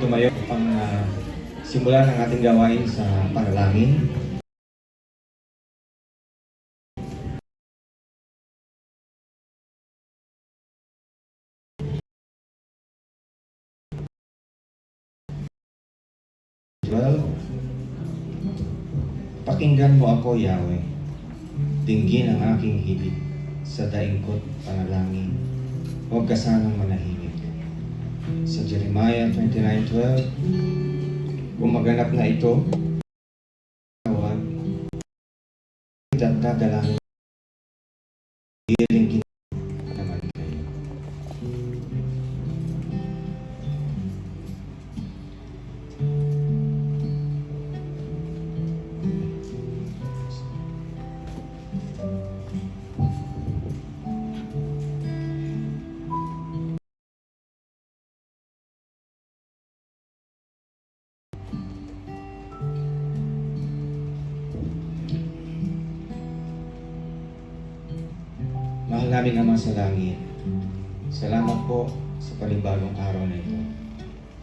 Tumayo upang simulan ang ating gawain sa panalangin. Well, pakinggan mo ako, Yahweh. Dinggin ang aking hilig sa daingkot panalangin. Huwag ka sanang manahimik. Sa Jeremiah 29:12, kung maganap na ito, tawag, at dadalangin, hiling naman kayo. Mahal namin Ama sa langit, salamat po sa panibagong araw na ito.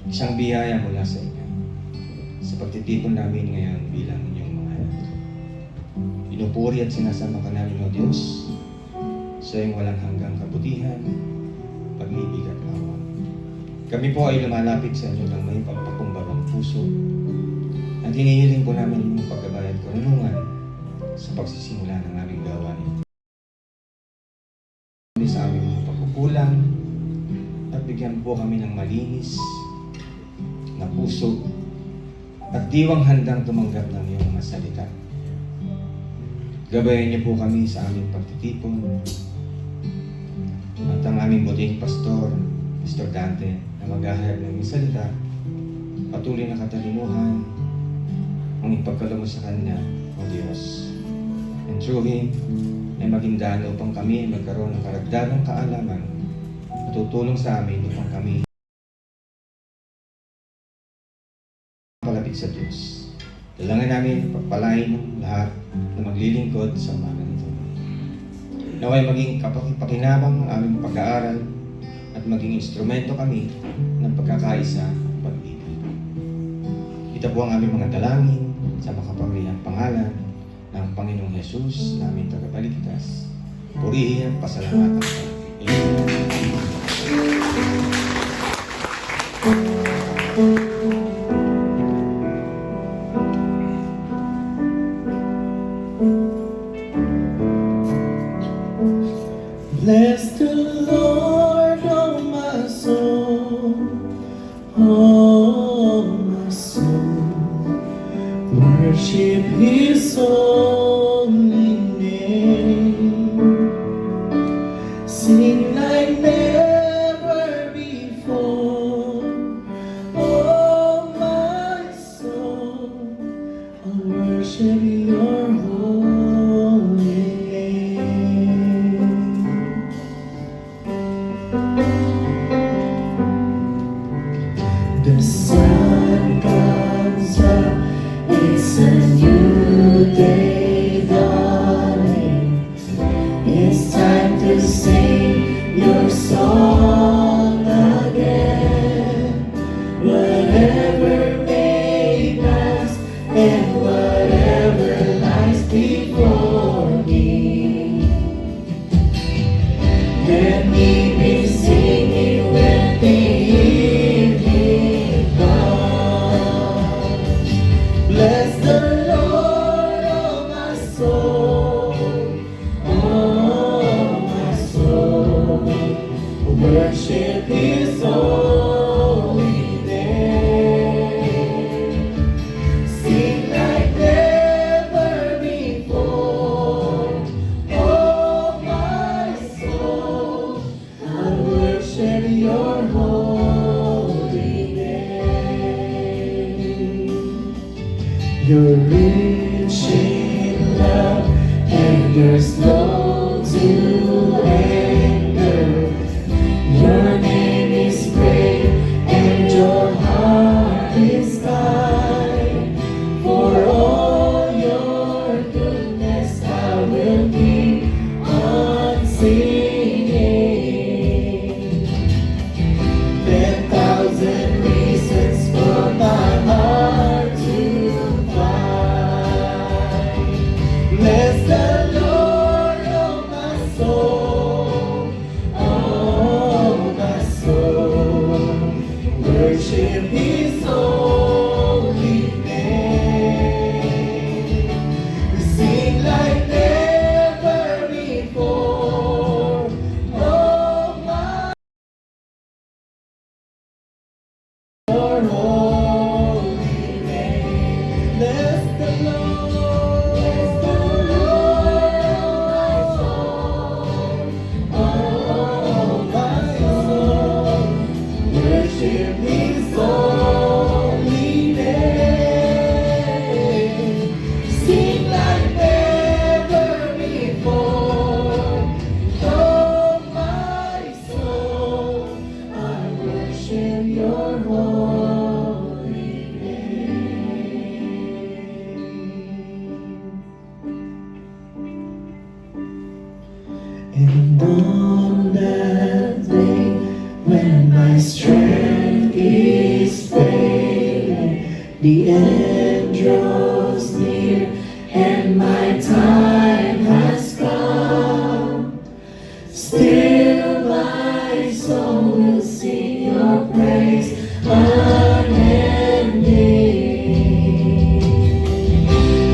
Isang biyaya mula sa inyo sa pagtitipon namin ngayon bilang inyong mga anak. Pinupuri at sinasama ka namin, O Diyos, sa iyong walang hanggang kabutihan, pag-ibig at awa. Kami po ay lumalapit sa inyo ng may pagpakumbabang puso at hinihiling po namin yung pagkabayad karunungan sa pagsisimula ng aming gawain. Sa aming mga pagkukulang at bigyan po kami ng malinis na puso at diwang handang tumanggap ng iyong mga salita. Gabayan niyo po kami sa aming pagtitipon at ang aming buting pastor, Mr. Dante, na maghahayag ng iyong salita, patuloy na katalinuhan ang ipagkaloob sa kanya, O Diyos. And through Him, ay maging daan upang kami magkaroon ng karagdagang kaalaman at tutulong sa amin upang kami palapit sa Diyos. Dalangin namin pagpalain ng lahat na maglilingkod sa umaga nito. Naway maging kapakipakinabang ang aming pag-aaral at maging instrumento kami ng pagkakaisa at pag-ibig. Ito po ang aming mga dalangin sa makapangyarihang pangalan ng Panginoong Jesus, naming tagapagligtas. Purihin at pasalamatan sa Bless the Lord, oh my soul, oh my soul. Worship His holy name. Sing like never before. Oh my soul, I'll worship Your holy name. The sun comes up. It's a new day dawning. It's time to sing Your song again. Whatever may pass and whatever lies before me, let me be singing when the evening comes. Bless the Lord, oh my soul, oh my soul. Worship His holy name. Sing like never before. Oh my soul, I worship Your holy name. You're rich in love and You're slow to anger. Your name is great and Your heart is kind. For all Your goodness I will keep on singing. 10,000 reasons worship His holy name. We sing like never before. Oh my, your holy name. Bless the Lord. Bless the Lord, oh my soul. Worship His holy name. Sing like never before. Oh my soul, I worship Your holy name. And on that day when my strength is failing, the end draws near, and my time has come. Still my soul will sing Your praise unending.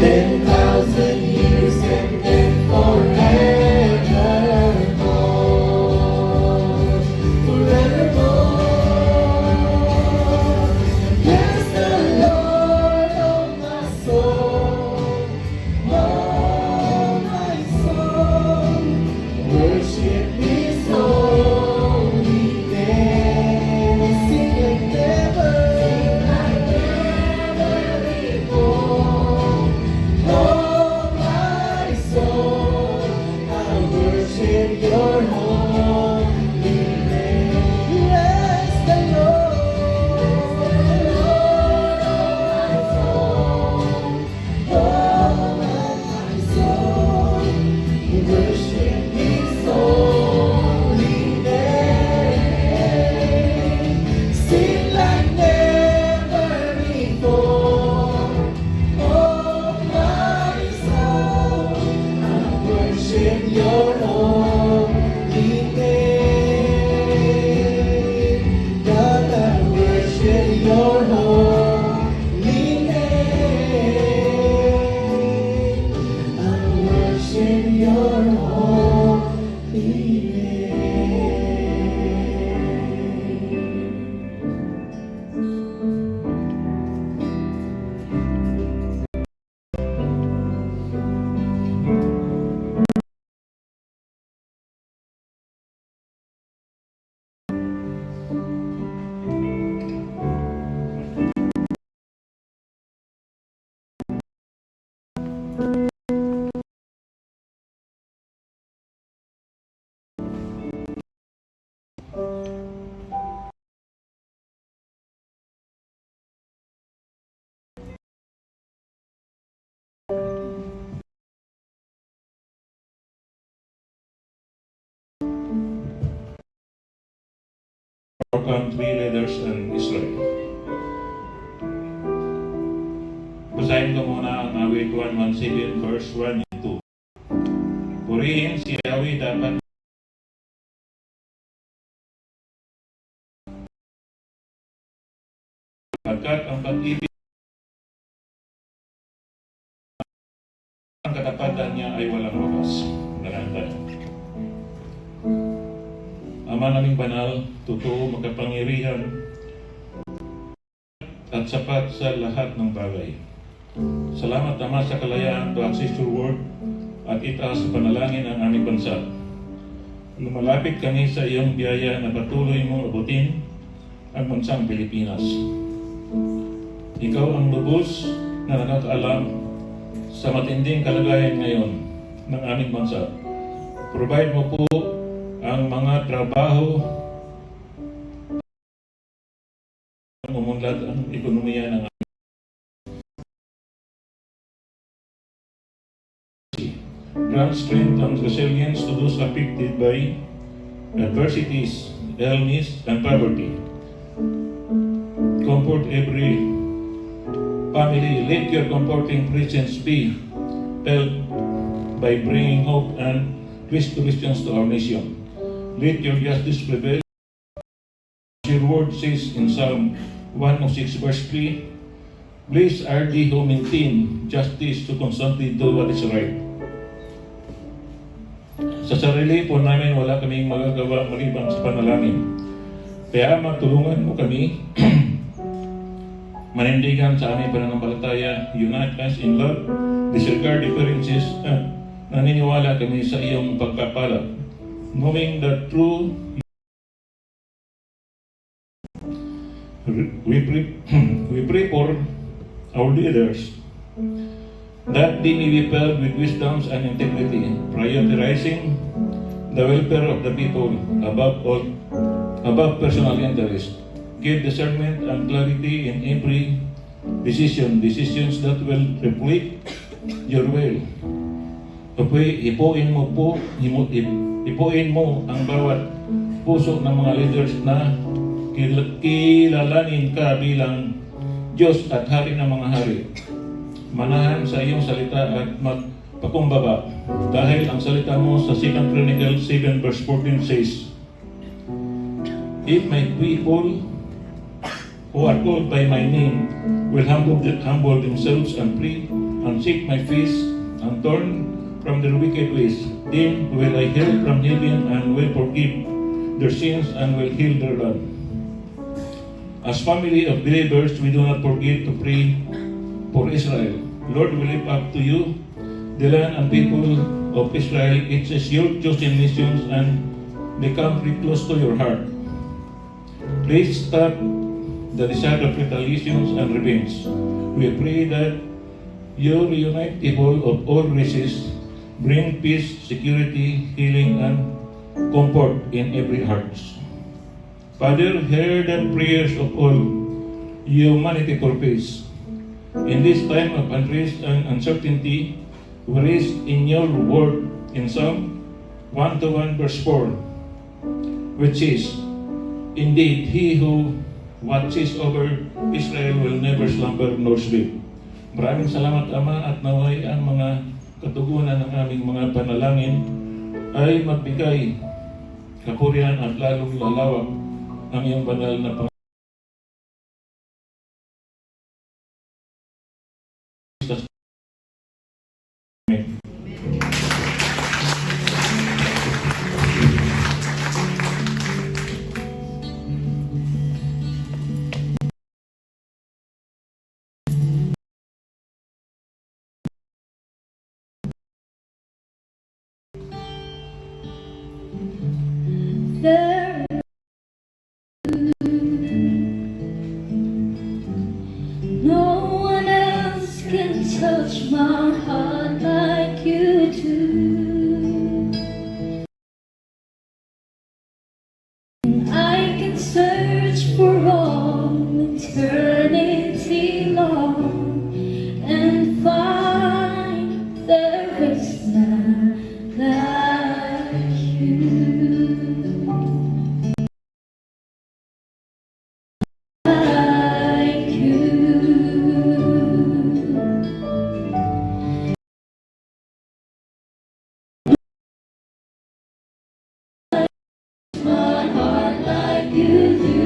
10,000 years and then forevermore. Forevermore. Bless the Lord, oh my soul. Oh my soul. Worship His holy name. Sing like never before. Oh my soul, I worship Your holy name. Bless the Lord, oh my soul. Worship His holy name. Sing like never before. Oh my soul, I worship Your holy name. God, I worship Your holy name. I worship Your holy name. Our country leaders in Israel. Basahin ko muna ang awit 117 verse 1 and 2. Purihin si Yahweh dapat pagkat ang pag-ibig ang katapatan niya ay walang wakas. Naranda. Ama naming banal, totoo, makapangyarihan at sapat sa lahat ng bagay. Salamat Ama sa kalayaan to access your word at itaas sa panalangin ang aming bansa. Lumalapit kami sa iyong biyaya na patuloy mong abutin ang bansang Pilipinas. Ikaw ang lubos na nakakaalam sa matinding kalagayan ngayon ng aming bansa. Provide mo po ang mga trabaho umunlad ang ekonomiya ng grant strength and resilience to those affected by adversities, illness, and poverty. Comfort every family. Let your comforting presence be felt by bringing hope and restorations to our nation. Let your justice prevail. Your word says in Psalm 106 verse 3, "Blessed are they who maintain justice to constantly do what is right." Sa sarili po namin, wala kaming magagawa maliban sa panalangin. Kaya matulungan mo kami manindigan sa aming pananampalataya, unite us in love, disregard differences, at naniniwala kami sa iyong pagpapala. Knowing that true, we pray for our leaders, that they may be filled with wisdom and integrity, prioritizing the welfare of the people above personal interest. Give discernment and clarity in every decisions that will reflect your will. Ipuin mo ang bawat puso ng mga leaders na kilalanin ka bilang Diyos at Hari ng mga hari. Manahan sa iyong salita at magpakumbaba, dahil ang salita mo sa 2 Chronicles 7 verse 14 says, "If my people who are called by my name will humble themselves and pray and seek my face and turn from their wicked ways, then will I hear from heaven and will forgive their sins and will heal their land." As family of believers, we do not forget to pray for Israel. Lord, we lift up to you the land and people of Israel. It is your chosen nations and the country close to your heart. Please stop the desire of retaliations and revenge. We pray that you reunite people of all races, bring peace, security, healing, and comfort in every heart. Father, hear the prayers of all humanity for peace. In this time of unrest and uncertainty, we raise in your word in Psalm 1:1 verse 4, which says, "Indeed, he who watches over Israel will never slumber nor sleep." Maraming salamat, Ama, at naway ang mga katugunan ng aming mga panalangin ay magbigay kapurihan at lalong lalawak ang iyong banal na Panginoon. There no one else can touch my heart like you do. I can search for all eternity long and find there is none like you. Like you. My heart like you do,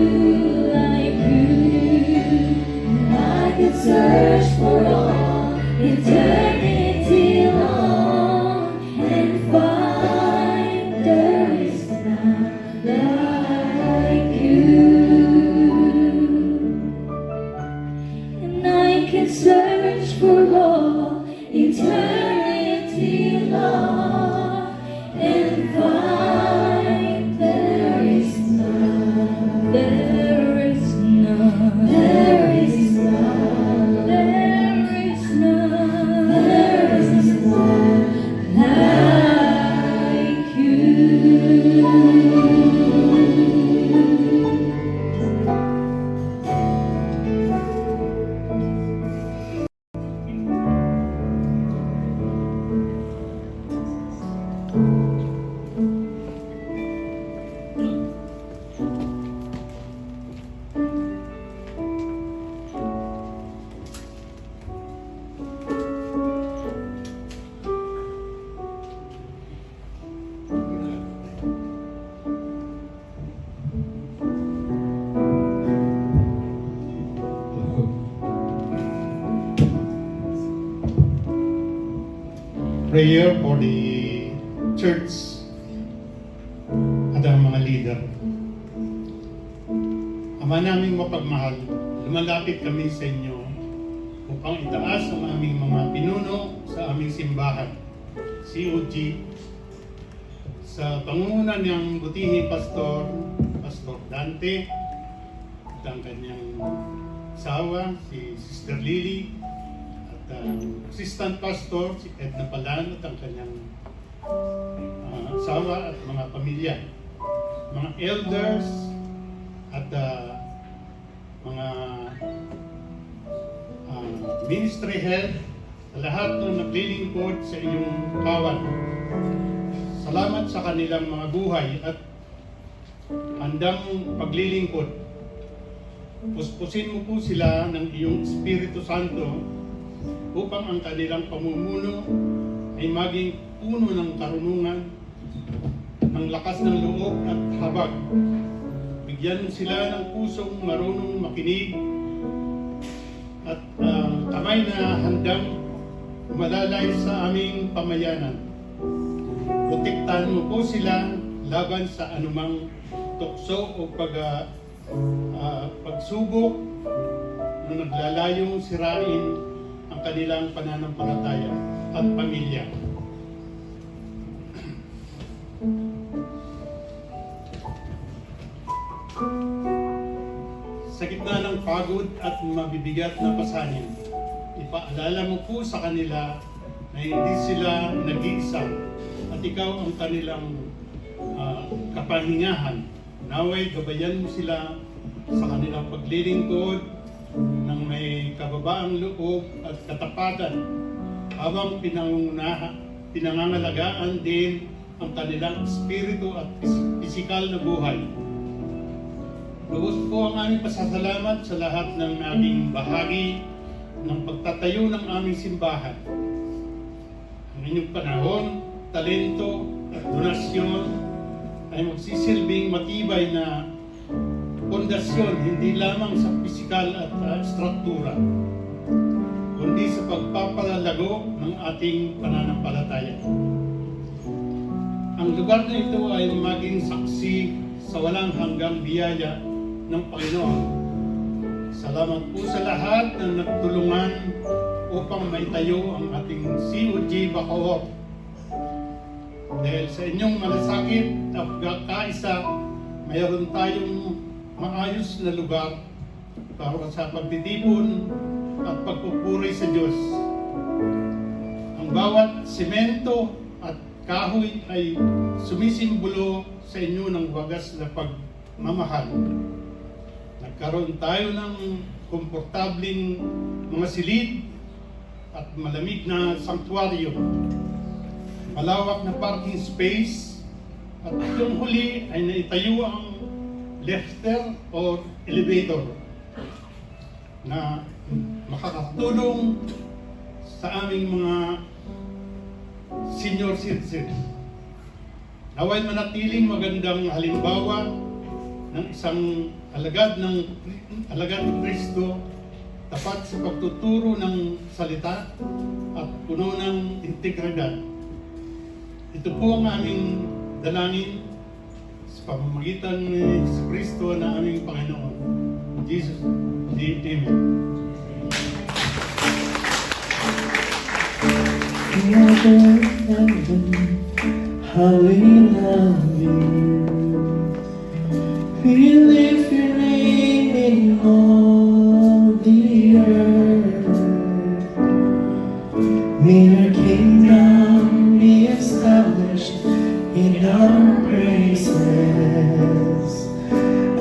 like you. I could search for all eternity long and find there is none like you. And I can search for all eternity long and find there is none, there is none, there is none, there is none, there is none like you. prayer for the church at ang mga leader. Ama naming mapagmahal, lumalapit kami sa inyo upang itaas ang aming mga pinuno sa aming simbahan, COG, sa pangunguna ng butihi Pastor Dante, at ang kanyang asawa, si Sister Lily, at Assistant Pastor, si Edna Palan, at ang kanyang asawa at mga pamilya, mga elders, at mga ministry head, lahat ng naglilingkod sa inyong kawan. Salamat sa kanilang mga buhay at handang paglilingkod. Puspusin mo po sila ng iyong Espiritu Santo upang ang kanilang pamumuno ay maging puno ng karunungan, ng lakas ng loob at habag. Bigyan mo sila ng pusong marunong makinig at kamay na handang umalalay sa aming pamayanan. Protektahan mo po sila laban sa anumang tukso o pagsubok na naglalayong sirain ang kanilang pananampalataya at pamilya. Sa gitna ng pagod at mabibigat na pasanin, ipaalala mo po sa kanila na hindi sila nag-iisa at ikaw ang kanilang kapahingahan. Naway gabayan mo sila sa kanilang paglilingkod ng may kababaang loob at katapatan habang pinangangalagaan din ang kanilang espiritu at pisikal na buhay. Lubos po ang aming pasasalamat sa lahat ng naging bahagi ng pagtatayo ng aming simbahan. Ang inyong panahon, talento at donasyon ay magsisilbing matibay na pundasyon hindi lamang sa pisikal at struktura, kundi sa pagpapalalago ng ating pananampalataya. Ang lugar na ito ay maging saksi sa walang hanggang biyaya ng Panginoon. Salamat po sa lahat ng nagtulungan upang maitayo ang ating COG Bacoor. Dahil sa inyong malasakit at kaisa, mayroon tayong maayos na lugar para sa pagtitipon at pagpupuri sa Diyos. Ang bawat semento at kahoy ay sumisimbolo sa inyo ng wagas na pagmamahal. Nagkaroon tayo ng komportabling mga silid at malamig na sanktuaryo, malawak na parking space, at itong huli ay naitayo ang lifter o elevator na makakatulong sa aming mga senior citizens. Naway manatiling magandang halimbawa ng isang alagad ng Kristo, tapat sa pagtuturo ng salita at puno ng integridad. Ito po ang aming dalangin sa pamamagitan ni Kristo na aming Panginoon. Jesus, Amen. How we love you. We lift your name in all the earth. May your kingdom be established in our praises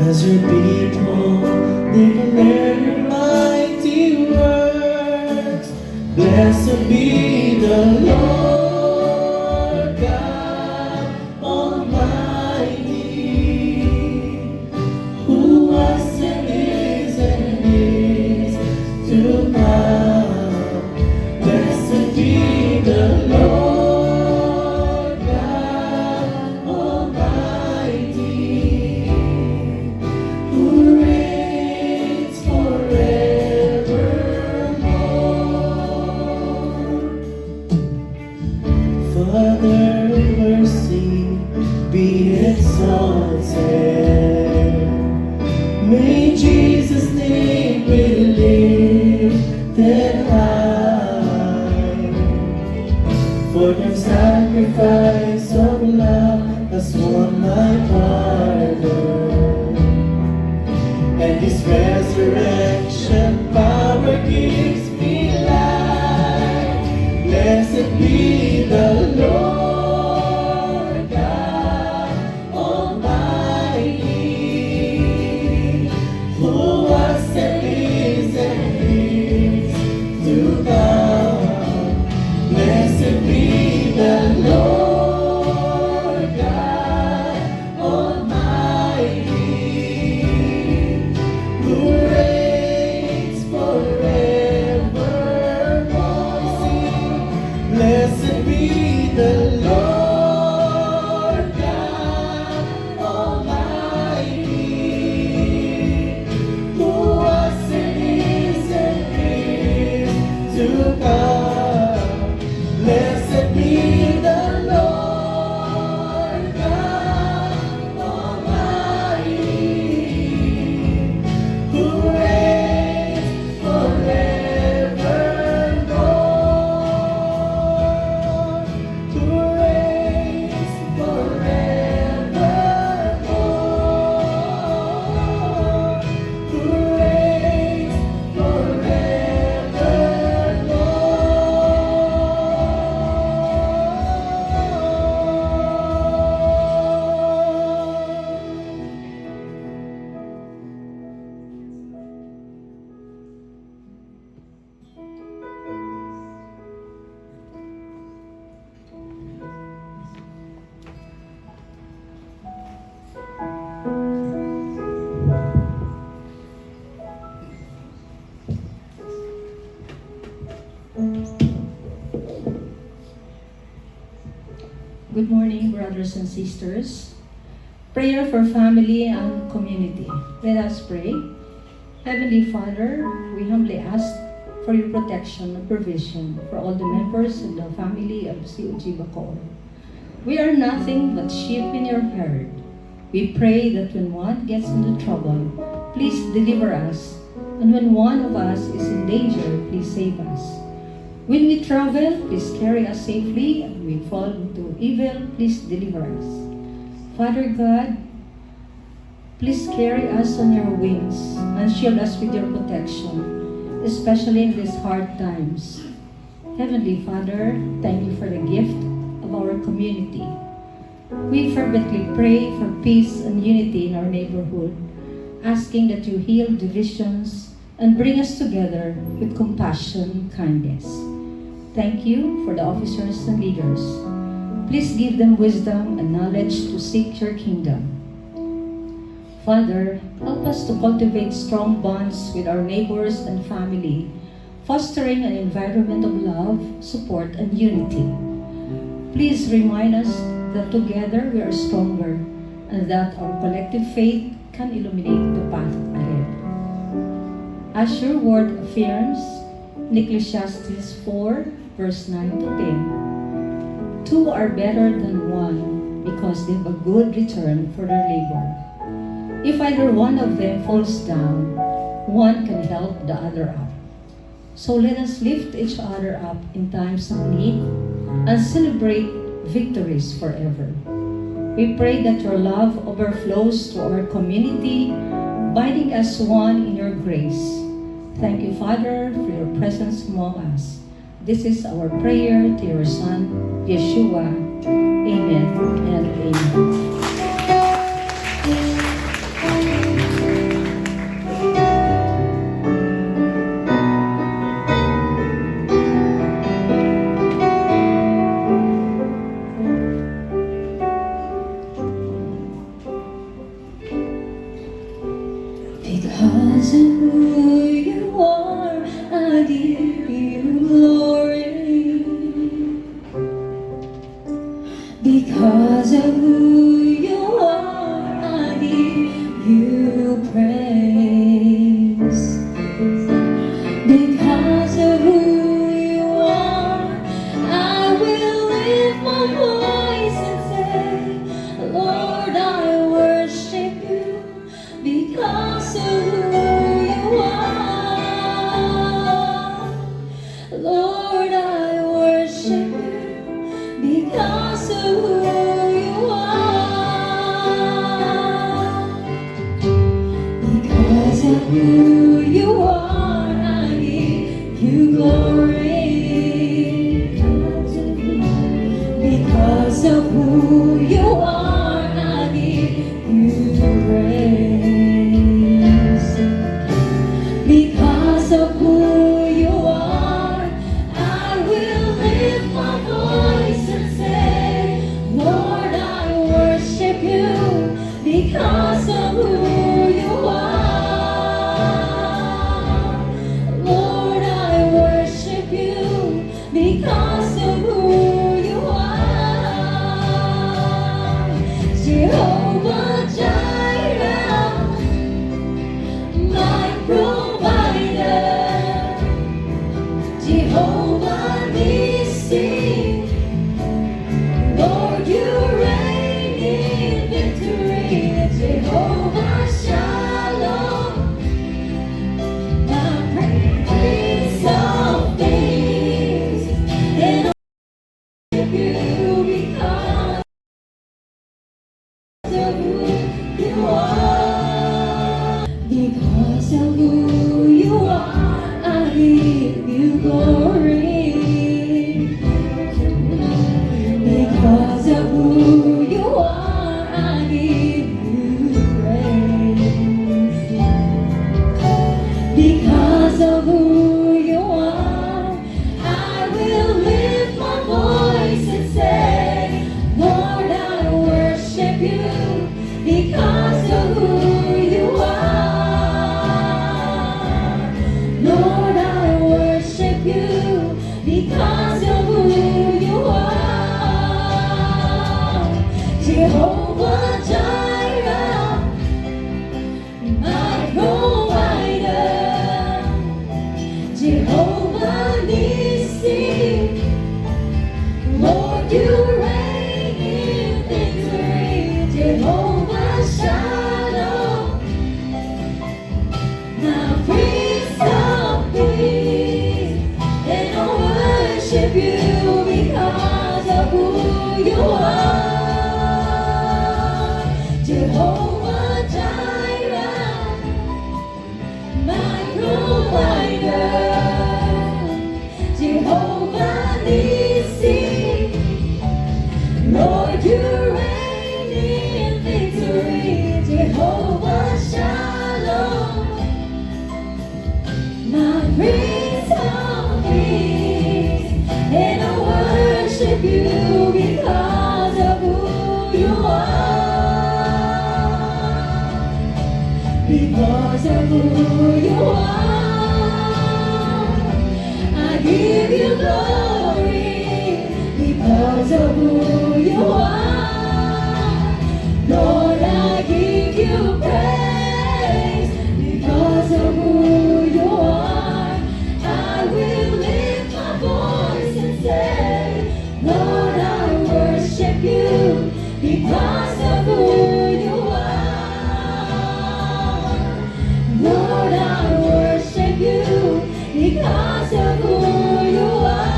as your people declare your mighty works. Blessed be the Lord God Almighty, Good morning, brothers and sisters. Prayer for family and community. Let us pray. Heavenly Father, we humbly ask for your protection and provision for all the members of the family of COG Bacoor. We are nothing but sheep in your herd. We pray that when one gets into trouble, please deliver us. And when one of us is in danger, please save us. When we travel, please carry us safely. And when we fall into evil, please deliver us. Father God, please carry us on your wings and shield us with your protection, especially in these hard times. Heavenly Father, thank you for the gift of our community. We fervently pray for peace and unity in our neighborhood, asking that you heal divisions and bring us together with compassion and kindness. Thank you for the officers and leaders. Please give them wisdom and knowledge to seek your kingdom. Father, help us to cultivate strong bonds with our neighbors and family, fostering an environment of love, support, and unity. Please remind us that together we are stronger and that our collective faith can illuminate the path ahead. As your word affirms in Ecclesiastes 4, verse 9 to 10, two are better than one because they have a good return for their labor. If either one of them falls down, one can help the other up. So let us lift each other up in times of need and celebrate victories forever. We pray that your love overflows to our community, binding us one in your grace. Thank you, Father, for your presence among us. This is our prayer to your Son, Yeshua. Amen and amen. Because of who you are, I give you glory. Because of who you are, I give you praise. Because of who you are, I will lift my voice and say, Lord, I worship you. Because of who you are, Lord, I worship you. Because of who you are, because of who you are, I give you glory. Because of who you are, I give you praise. Because of who you are, I will lift my voice and say, Lord, I worship you. Because of who you are, Lord, I worship you. Because of who you are, Jehovah Jireh, my provider, Jehovah Nissi, Lord, you reign in victory, Jehovah Shalom, my Prince of Peace, and I worship you because of who you are. Because of who you are, I give you glory. Because of who you are, I give you praise. Because of who you are, I will lift my voice and say, Lord, I worship you. Because of who you are, Lord, I worship you. Because of who you are, Jehovah Jireh, my provider, Jehovah Nissi, Lord, you reign in victory, Jehovah Shalom, my Prince of Peace, and I worship you because of who you are. Jehovah Jireh, my provider, Jehovah Nissi, Lord, you reign in victory, Jehovah Shalom, my Prince of Peace, and I worship you because of who you are. Because of who you are, I give you glory. Because of who you are, Lord, I give you praise. Because of who you are, I will lift my voice and say, Lord, I worship you. Because of who you are, Lord, I worship you because of who you are.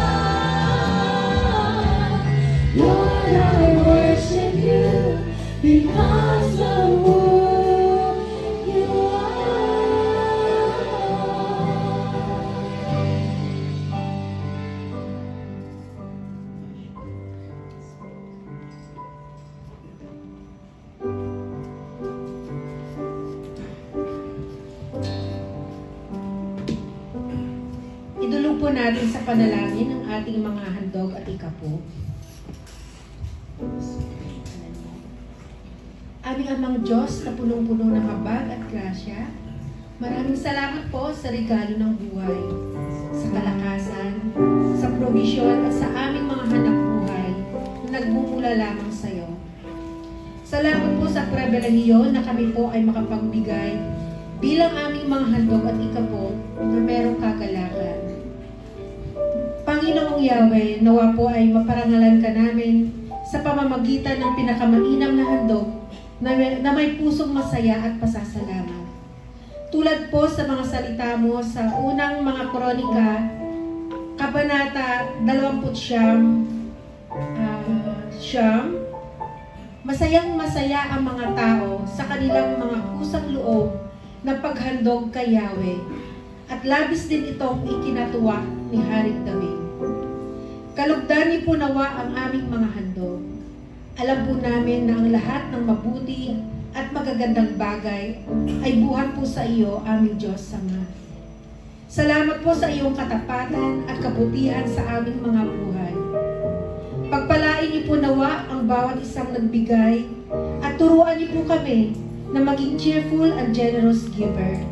Lord, I worship you because of who you Idulog po natin sa panalangin ang ating mga handog at ikapo. Aming amang Diyos na punong-puno ng habag at grasya, maraming salamat po sa regalo ng buhay, sa kalakasan, sa probisyon at sa aming mga hanap buhay na nagmumula lamang sa iyo. Salamat po sa pribilehiyo na kami po ay makapagbigay bilang aming mga handog at ikapo na merong kagalakan. Panginoong Yahweh, nawa po ay maparangalan ka namin sa pamamagitan ng pinakamainam na handog na may pusong masaya at pasasalamat. Tulad po sa mga salita mo sa unang mga kronika, Kabanata 29, masayang masaya ang mga tao sa kanilang mga kusang loob na paghandog kay Yahweh, at labis din itong ikinatuwa ni Haring David. Kalugdan niyo po nawa ang aming mga handog. Alam po namin na ang lahat ng mabuti at magagandang bagay ay buhat po sa iyo, aming Diyos Ama. Salamat po sa iyong katapatan at kabutihan sa aming mga buhay. Pagpalain niyo po nawa ang bawat isang nagbigay at turuan niyo po kami na maging cheerful and generous giver.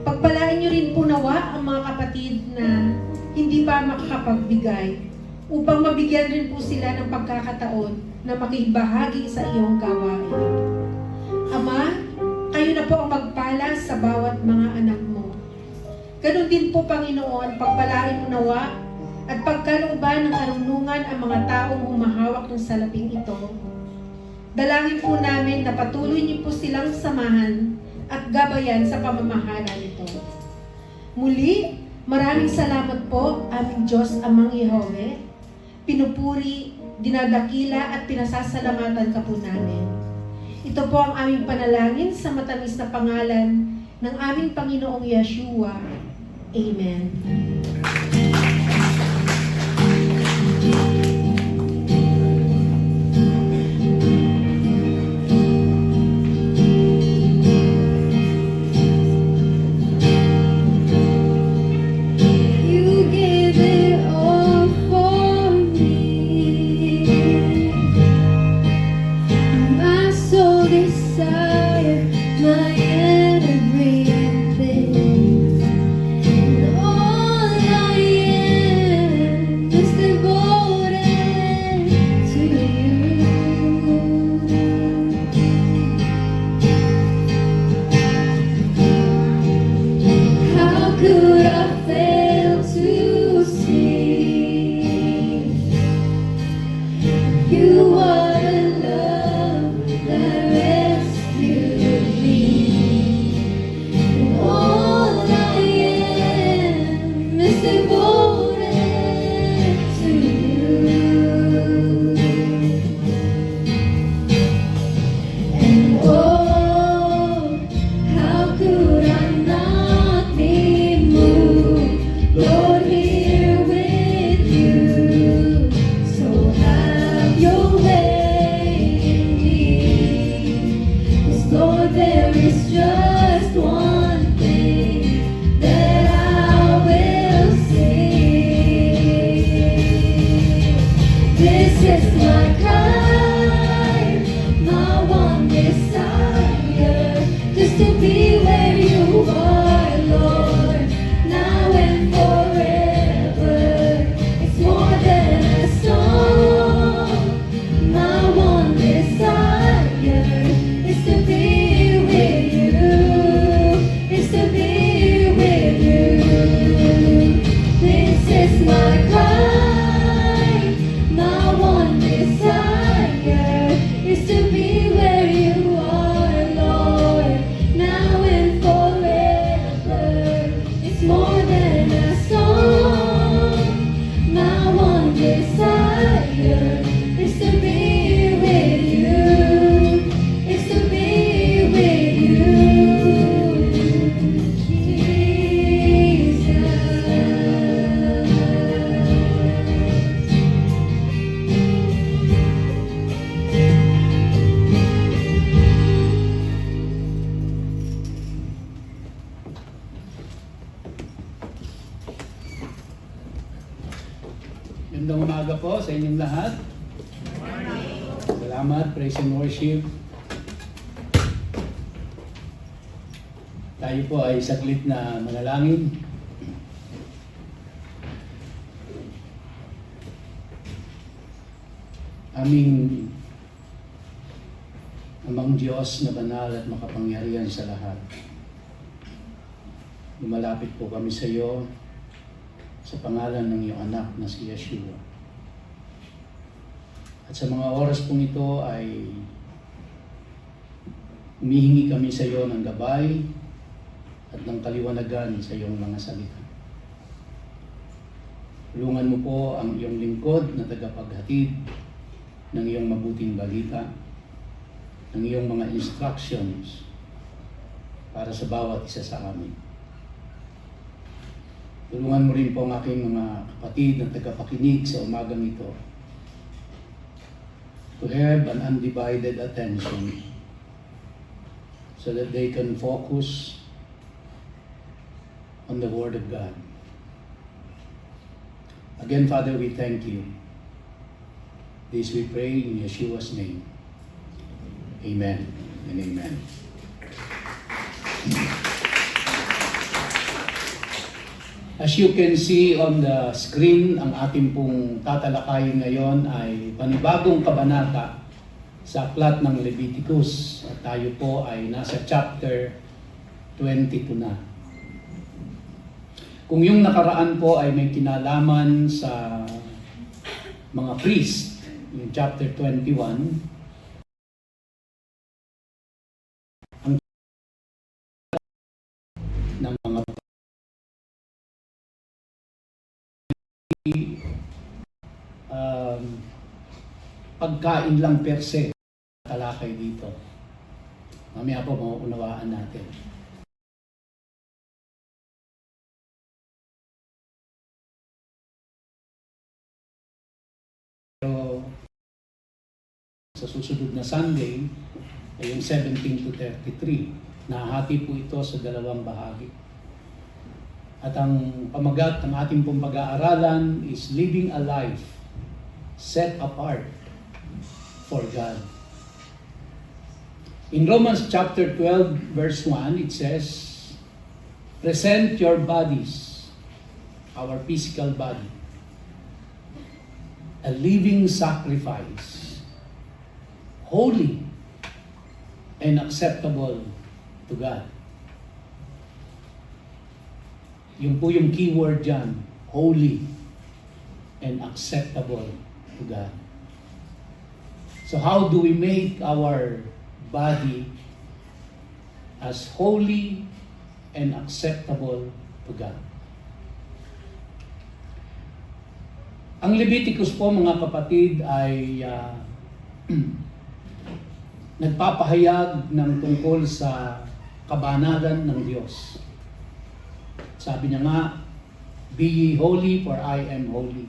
Pagpalain niyo rin po nawa ang mga kapatid na hindi pa makakapagbigay upang mabigyan rin po sila ng pagkakataon na makibahagi sa iyong gawain. Ama, kayo na po ang magpala sa bawat mga anak mo. Ganon din po, Panginoon, pagpalain mo nawa at pagkalooban ng karunungan ang mga taong humahawak ng salaping ito. Dalangin po namin na patuloy niyo po silang samahan at gabayan sa pamamahala nito. Muli, maraming salamat po, aming Diyos Amang Yahweh. Pinupuri, dinadakila at pinasasalamatan ka po namin. Ito po ang aming panalangin sa matamis na pangalan ng aming Panginoong Yeshua. Amen. You give it all for me. My soul desire, my everything. And all I Magandang umaga po sa inyong lahat. Salamat, praise and worship. Tayo po ay saglit na manalangin. Aming Amang Diyos na banal at makapangyarihan sa lahat. Lumalapit po kami sa iyo sa pangalan ng iyong anak na si Yeshua. At sa mga oras pong ito ay humihingi kami sa iyo ng gabay at ng kaliwanagan sa iyong mga salita. Tulungan mo po ang iyong lingkod na tagapaghatid ng iyong mabuting balita, ng iyong mga instructions para sa bawat isa sa amin. Tulungan mo rin po ang aking mga kapatid na tagapakinig sa umagang ito to have an undivided attention so that they can focus on the Word of God. Again, Father, we thank you. This we pray in Yeshua's name. Amen and amen. As you can see on the screen, ang ating pong tatalakayin ngayon ay panibagong kabanata sa aklat ng Leviticus. At tayo po ay nasa chapter 22 na. Kung yung nakaraan po ay may kinalaman sa mga priest, yung chapter 21, ng mga pagkain lang per se talakay dito. Mamaya po mauunawaan natin. Pero sa susunod na Sunday ay yung 17 to 33. Nahati po ito sa dalawang bahagi. At ang pamagat ng ating pong pag-aaralan is living a life set apart for God. In Romans chapter 12 verse 1, it says, present your bodies, our physical body, a living sacrifice, holy and acceptable to God. Yung po yung keyword dyan, holy and acceptable to God. So how do we make our body as holy and acceptable to God? Ang Leviticus po mga kapatid ay nagpapahayag ng tungkol sa kabanalan ng Diyos. Sabi niya nga, be ye holy for I am holy.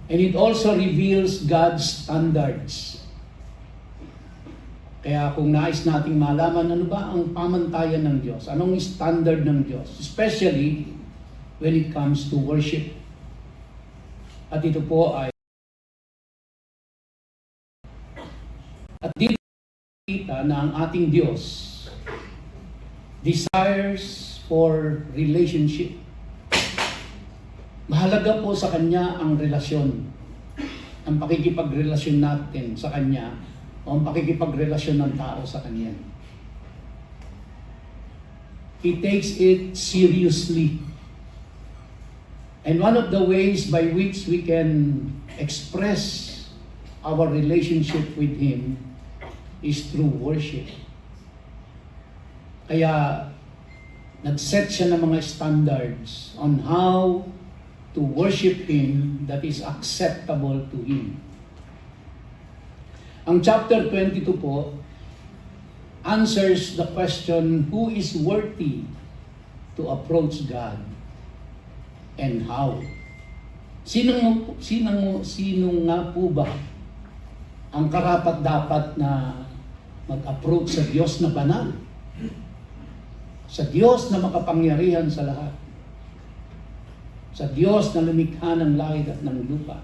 And it also reveals God's standards. Kaya kung nais nating malaman ano ba ang pamantayan ng Diyos, anong standard ng Diyos, especially when it comes to worship. At ito po ay at dito kita na ang ating Diyos desires for relationship. Mahalaga po sa Kanya ang relasyon. Ang pakikipagrelasyon natin sa Kanya o ang pakikipagrelasyon ng tao sa Kanya. He takes it seriously. And one of the ways by which we can express our relationship with Him is through worship. Kaya nag-set siya ng mga standards on how to worship Him that is acceptable to Him. Ang chapter 22 po answers the question, who is worthy to approach God and how? Sino nga po ba ang karapat-dapat na mag-approach sa Diyos na banal? Sa Diyos na makapangyarihan sa lahat. sa Diyos na lumikha ng langit at ng lupa.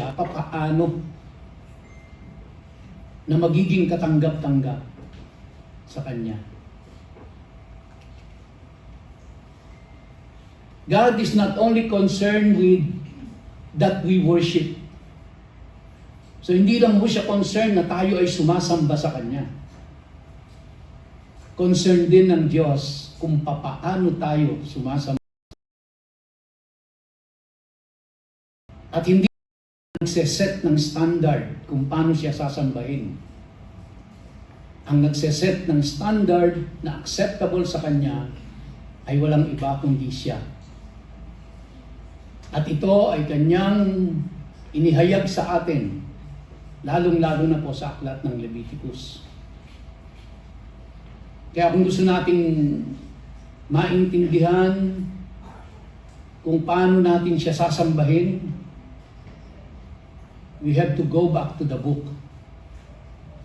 Papaano na magiging katanggap-tanggap sa Kanya. God is not only concerned with that we worship. So hindi lang po siya concerned na tayo ay sumasamba sa Kanya. Concerned din ng Diyos kung papaano tayo sumasamba. At hindi nagseset ng standard kung paano siya sasambahin. Ang nagseset ng standard na acceptable sa Kanya ay walang iba kundi siya. At ito ay Kanyang inihayag sa atin, lalong-lalo na po sa aklat ng Leviticus. Kaya kung gusto nating maintindihan kung paano natin siya sasambahin, we have to go back to the book.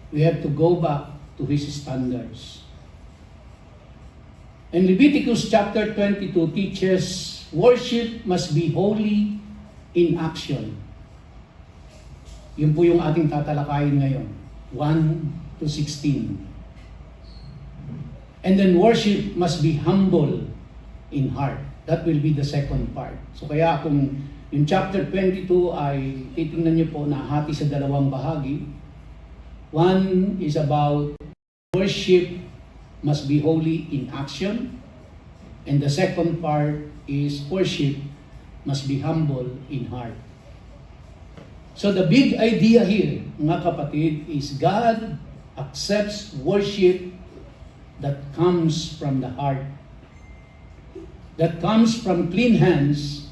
We have to go back to His standards. And Leviticus chapter 22 teaches worship must be holy in action. Yun po yung ating tatalakayin ngayon. 1 to 16. And then worship must be humble in heart. That will be the second part. So kaya kung yung chapter 22 ay titingnan niyo po na hati sa dalawang bahagi. One is about worship must be holy in action. And the second part is worship must be humble in heart. So the big idea here, mga kapatid, is God accepts worship that comes from the heart, that comes from clean hands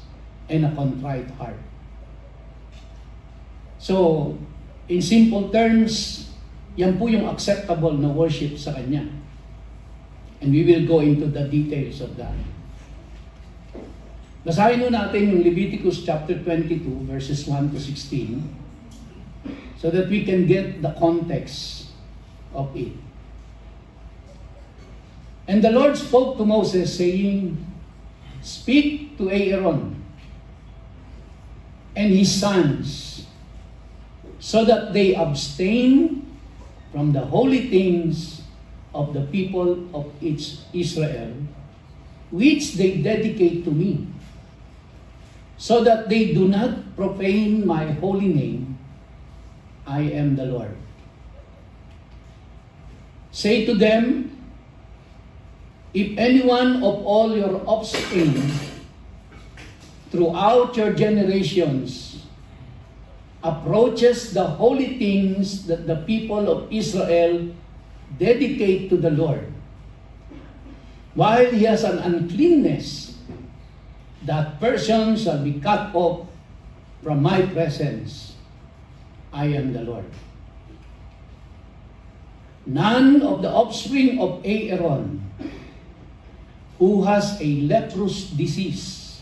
and a contrite heart. So, in simple terms, yan po yung acceptable na worship sa Kanya. And we will go into the details of that. Basahin nun natin yung Leviticus chapter 22 verses 1 to 16 so that we can get the context of it. And the Lord spoke to Moses saying, "Speak to Aaron and his sons so that they abstain from the holy things of the people of Israel, which they dedicate to me, so that they do not profane my holy name. I am the Lord. Say to them, if anyone of all your offspring throughout your generations approaches the holy things that the people of Israel dedicate to the Lord, while he has an uncleanness, that person shall be cut off from my presence. I am the Lord. None of the offspring of Aaron who has a leprous disease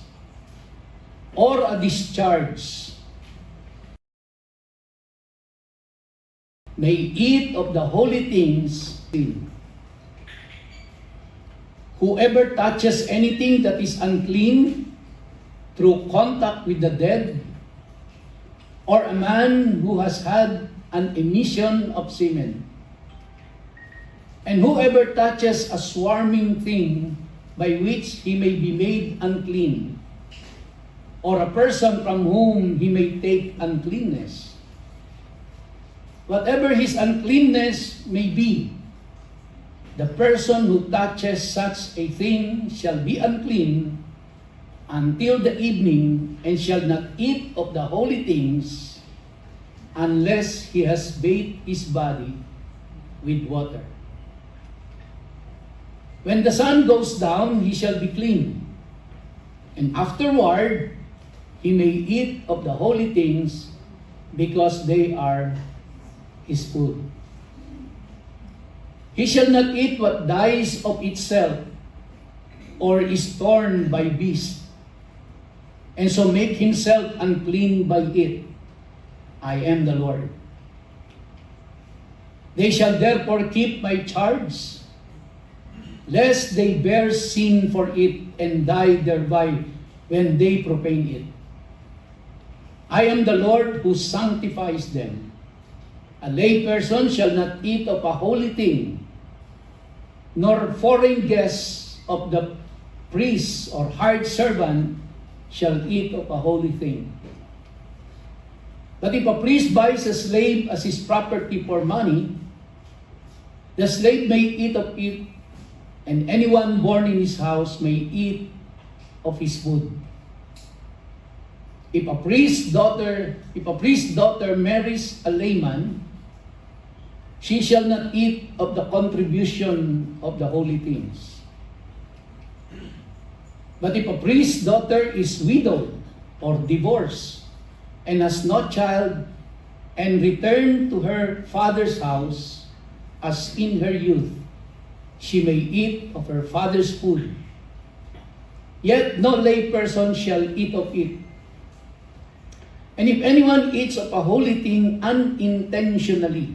or a discharge may eat of the holy things. Whoever touches anything that is unclean through contact with the dead, or a man who has had an emission of semen, and whoever touches a swarming thing by which he may be made unclean, or a person from whom he may take uncleanness, whatever his uncleanness may be, the person who touches such a thing shall be unclean until the evening, and shall not eat of the holy things unless he has bathed his body with water. When the sun goes down, he shall be clean, and afterward he may eat of the holy things, because they are his food. He shall not eat what dies of itself, or is torn by beasts, and so make himself unclean by it. I am the Lord. They shall therefore keep my charge, lest they bear sin for it and die thereby when they profane it. I am the Lord who sanctifies them. A layperson shall not eat of a holy thing, nor foreign guests of the priest or hired servant shall eat of a holy thing. But if a priest buys a slave as his property for money, the slave may eat of it, and anyone born in his house may eat of his food. If a priest's daughter marries a layman, she shall not eat of the contribution of the holy things. But if a priest's daughter is widowed or divorced and has no child, and return to her father's house as in her youth, she may eat of her father's food. Yet no lay person shall eat of it. And if anyone eats of a holy thing unintentionally,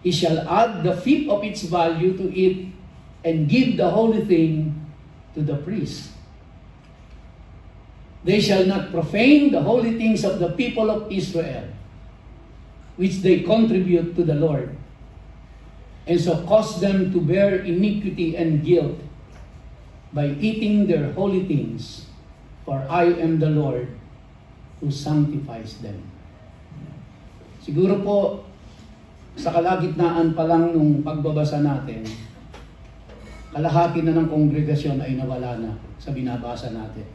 he shall add the fifth of its value to it and give the holy thing to the priest. They shall not profane the holy things of the people of Israel, which they contribute to the Lord, and so cause them to bear iniquity and guilt by eating their holy things, for I am the Lord who sanctifies them. Siguro po, sa kalagitnaan pa lang nung pagbabasa natin, kalahati na ng kongregasyon ay nawala na sa binabasa natin.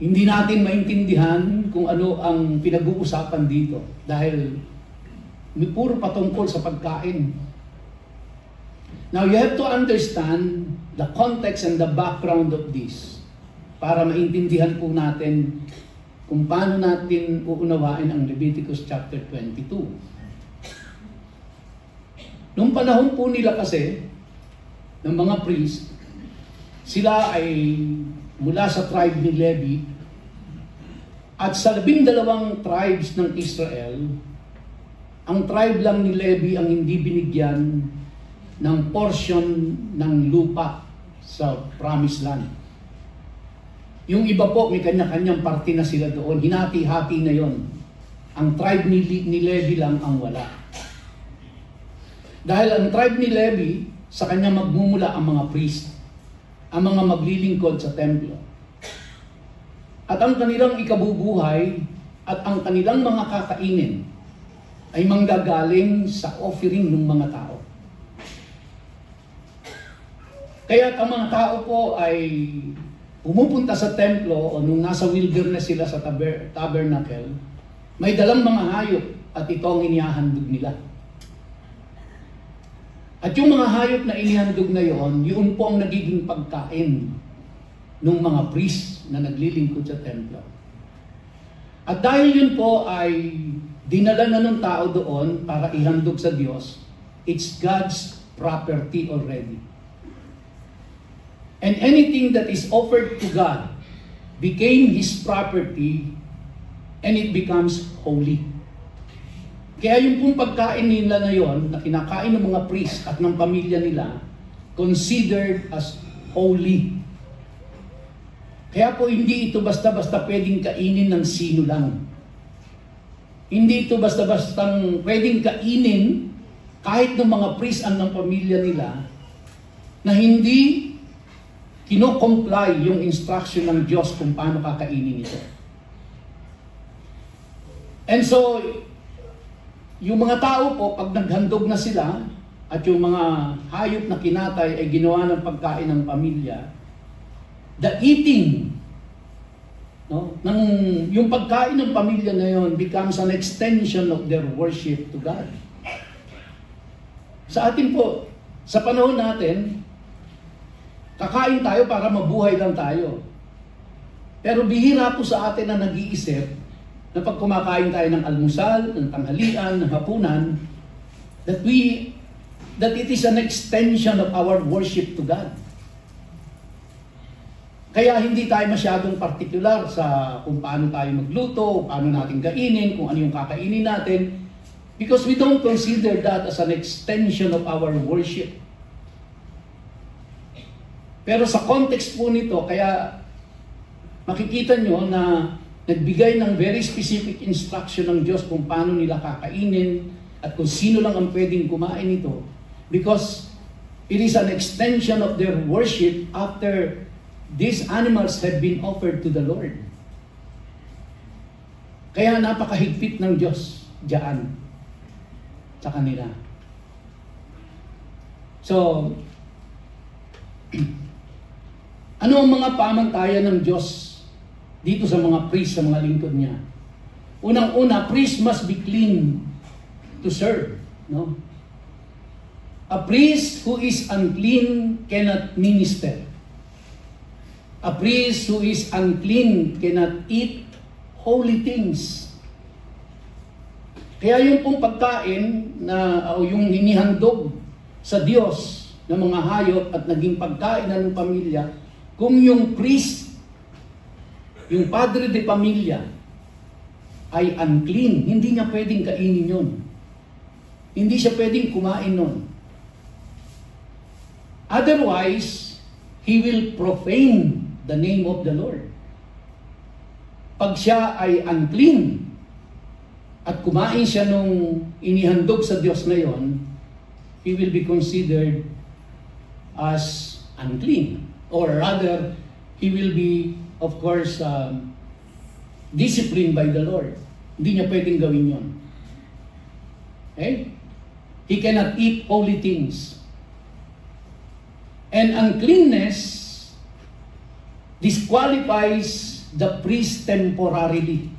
Hindi natin maintindihan kung ano ang pinag-uusapan dito dahil puro patungkol sa pagkain. Now, you have to understand the context and the background of this para maintindihan po natin kung paano natin uunawain ang Leviticus chapter 22. Noong panahon po nila kasi, ng mga priest, sila ay mula sa tribe ni Levi, at sa 12 tribes ng Israel, ang tribe lang ni Levi ang hindi binigyan ng portion ng lupa sa Promised Land. Yung iba po, may kanya-kanyang parte na sila doon. Hinati-hati na yon. Ang tribe ni Levi lang ang wala. Dahil ang tribe ni Levi, sa kanya magmumula ang mga priest, ang mga maglilingkod sa templo. At ang kanilang ikabubuhay at ang kanilang mga kakainin ay manggagaling sa offering ng mga tao. Kaya ang mga tao po ay pumupunta sa templo o nung nasa wilderness sila sa tabernacle, may dalang mga hayop at ito ang inihahandog nila. At yung mga hayop na inihandog na yun po ang nagiging pagkain ng mga priest na naglilingkod sa templo. At dahil yun po ay dinala na ng tao doon para ihandog sa Diyos, it's God's property already. And anything that is offered to God became His property and it becomes holy. Kaya yung pong pagkain nila na yon, na kinakain ng mga priest at ng pamilya nila, considered as holy. Kaya po hindi ito basta-basta pwedeng kainin ng sino lang. Hindi ito basta-bastang pwedeng kainin kahit ng mga priest at ng pamilya nila na hindi kino-comply yung instruction ng Diyos kung paano kakainin ito. And so, yung mga tao po, pag naghandog na sila, at yung mga hayop na kinatay ay ginawa ng pagkain ng pamilya, the eating, yung pagkain ng pamilya na yon becomes an extension of their worship to God. Sa atin po, sa panahon natin, kakain tayo para mabuhay lang tayo. Pero bihira po sa atin na nag-iisip na pag kumakain tayo ng almusal, ng tanghalian, ng hapunan, that it is an extension of our worship to God. Kaya hindi tayo masyadong particular sa kung paano tayo magluto, paano natin kainin, kung ano yung kakainin natin. Because we don't consider that as an extension of our worship. Pero sa context po nito, kaya makikita nyo na nagbigay ng very specific instruction ng Diyos kung paano nila kakainin at kung sino lang ang pwedeng kumain ito. Because it is an extension of their worship after these animals have been offered to the Lord. Kaya napakahigpit ng Diyos diyan sa kanila. So, ano ang mga pamantayan ng Diyos dito sa mga priest, sa mga lingkod niya? Unang-una, priest must be clean to serve. No? A priest who is unclean cannot minister. A priest who is unclean cannot eat holy things. Kaya yung pong pagkain na o yung hinihandog sa Diyos ng mga hayop at naging pagkain ng pamilya, kung yung priest, yung padre de pamilya, ay unclean, hindi niya pwedeng kainin yun. Hindi siya pwedeng kumain nun. Otherwise, he will profane the name of the Lord. Pag siya ay unclean, at kumain siya nung inihandog sa Diyos na yon, he will be considered as unclean. Or rather, he will be, of course, disciplined by the Lord. Hindi niya pwedeng gawin yon. Okay? He cannot eat holy things. And uncleanness disqualifies the priest temporarily.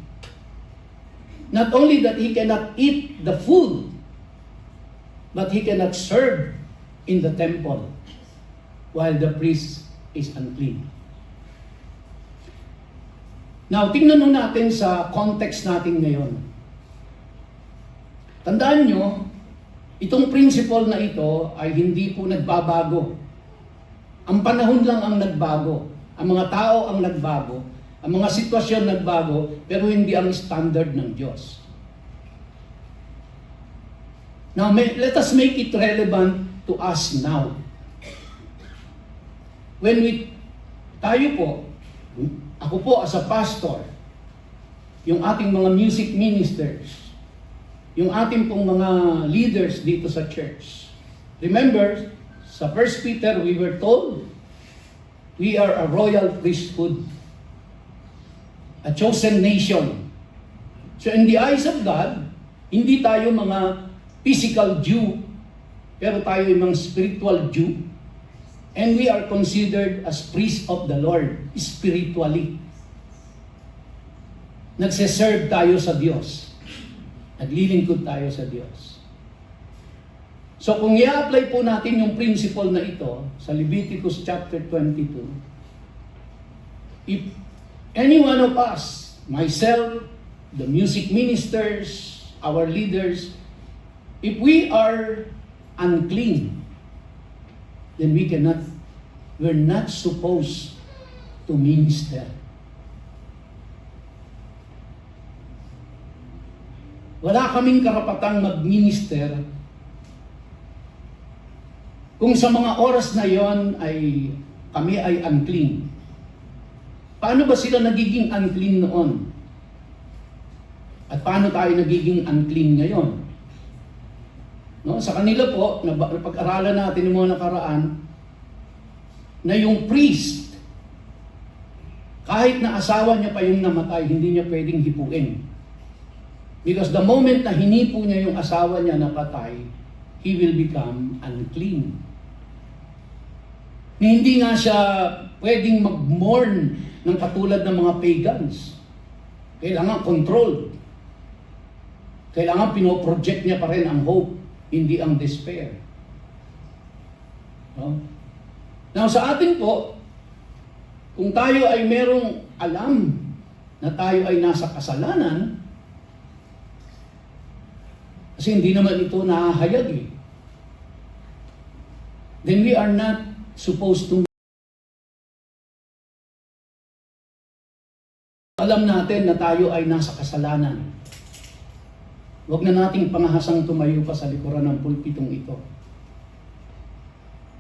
Not only that he cannot eat the food, but he cannot serve in the temple while the priest is unclean. Now, tingnan nun natin sa context natin ngayon. Tandaan nyo, itong principle na ito ay hindi po nagbabago. Ang panahon lang ang nagbago. Ang mga tao ang nagbago. Ang mga sitwasyon nagbago, pero hindi ang standard ng Diyos. Now, let us make it relevant to us now. Tayo po, ako po as a pastor, yung ating mga music ministers, yung ating pong mga leaders dito sa church. Remember, sa 1 Peter, we were told, we are a royal priesthood, a chosen nation. So in the eyes of God, hindi tayo mga physical Jew, pero tayo ay mga spiritual Jew. And we are considered as priests of the Lord, spiritually. Nagseserve tayo sa Diyos. Naglilingkod tayo sa Diyos. So kung i-apply po natin yung principle na ito sa Leviticus chapter 22, if any one of us, myself, the music ministers, our leaders, if we are unclean, then we're not supposed to minister. Wala kaming karapatang mag-minister kung sa mga oras na yon ay kami ay unclean. Paano ba sila nagiging unclean noon? At paano tayo nagiging unclean ngayon? No, sa kanila po, napag-aralan natin yung mga nakaraan, na yung priest, kahit na asawa niya pa yung namatay, hindi niya pwedeng hipuin. Because the moment na hinipo niya yung asawa niya na patay, he will become unclean. Hindi nga siya pwedeng mag-mourn ng katulad ng mga pagans. Kailangan controlled. Kailangan pinoproject niya pa rin ang hope, hindi ang despair. No? Now sa atin po, kung tayo ay merong alam na tayo ay nasa kasalanan, kasi hindi naman ito nahahayag eh, then we are not supposed to. Alam natin na tayo ay nasa kasalanan. Huwag na nating pangahasang tumayo pa sa likuran ng pulpitong ito.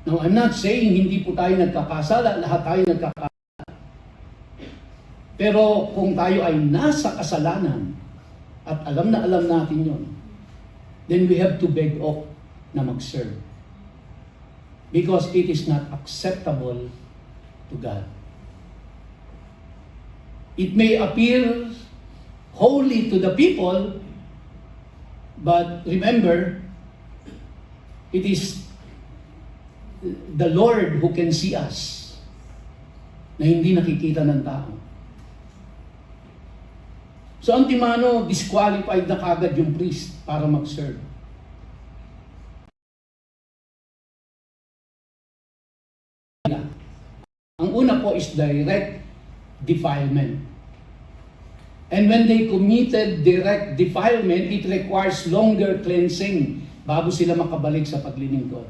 Now, I'm not saying hindi po tayo nagkakasala, lahat tayo nagkakasala. Pero kung tayo ay nasa kasalanan, at alam na alam natin yon, then we have to beg off na mag-serve. Because it is not acceptable to God. It may appear holy to the people, but remember, it is the Lord who can see us na hindi nakikita ng tao. So antimano, disqualified na kagad yung priest para mag-serve. Ang una po is direct defilement. And when they committed direct defilement, it requires longer cleansing bago sila makabalik sa paglilingkod.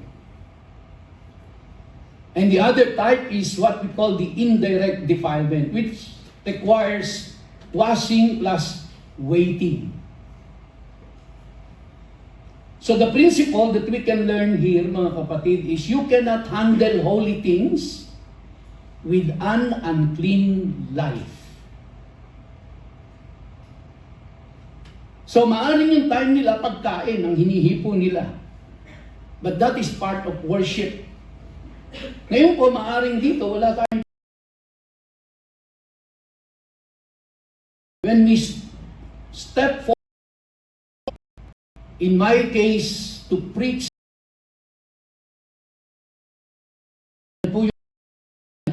And the other type is what we call the indirect defilement, which requires washing plus waiting. So the principle that we can learn here, mga kapatid, is you cannot handle holy things with an unclean life. So maaring yung time nila pagkain ang hinihipo nila. But that is part of worship. Ngayon po maaring dito wala tayong. When we step forward, in my case, to preach,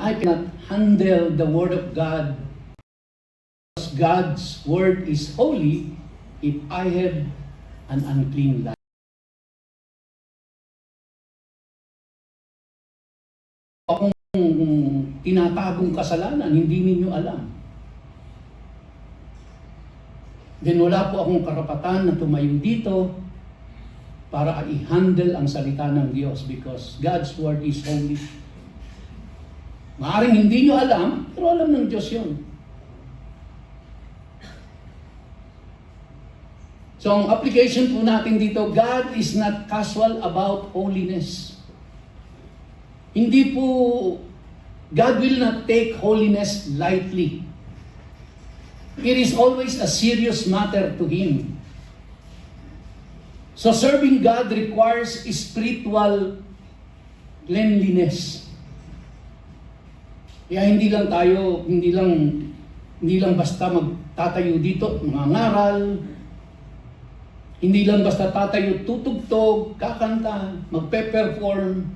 I cannot handle the Word of God because God's Word is holy if I have an unclean life. Akong tinatagong kasalanan, hindi ninyo alam. Then wala po akong karapatan na tumayo dito para i-handle ang salita ng Diyos because God's Word is holy. Maaring hindi nyo alam, pero alam ng Diyos yun. So ang application po natin dito, God is not casual about holiness. Hindi po, God will not take holiness lightly. It is always a serious matter to Him. So serving God requires spiritual cleanliness. Kaya hindi lang basta magtatayo dito, mangangaral, hindi lang basta tatayo, tutugtog, kakanta, magpe-perform.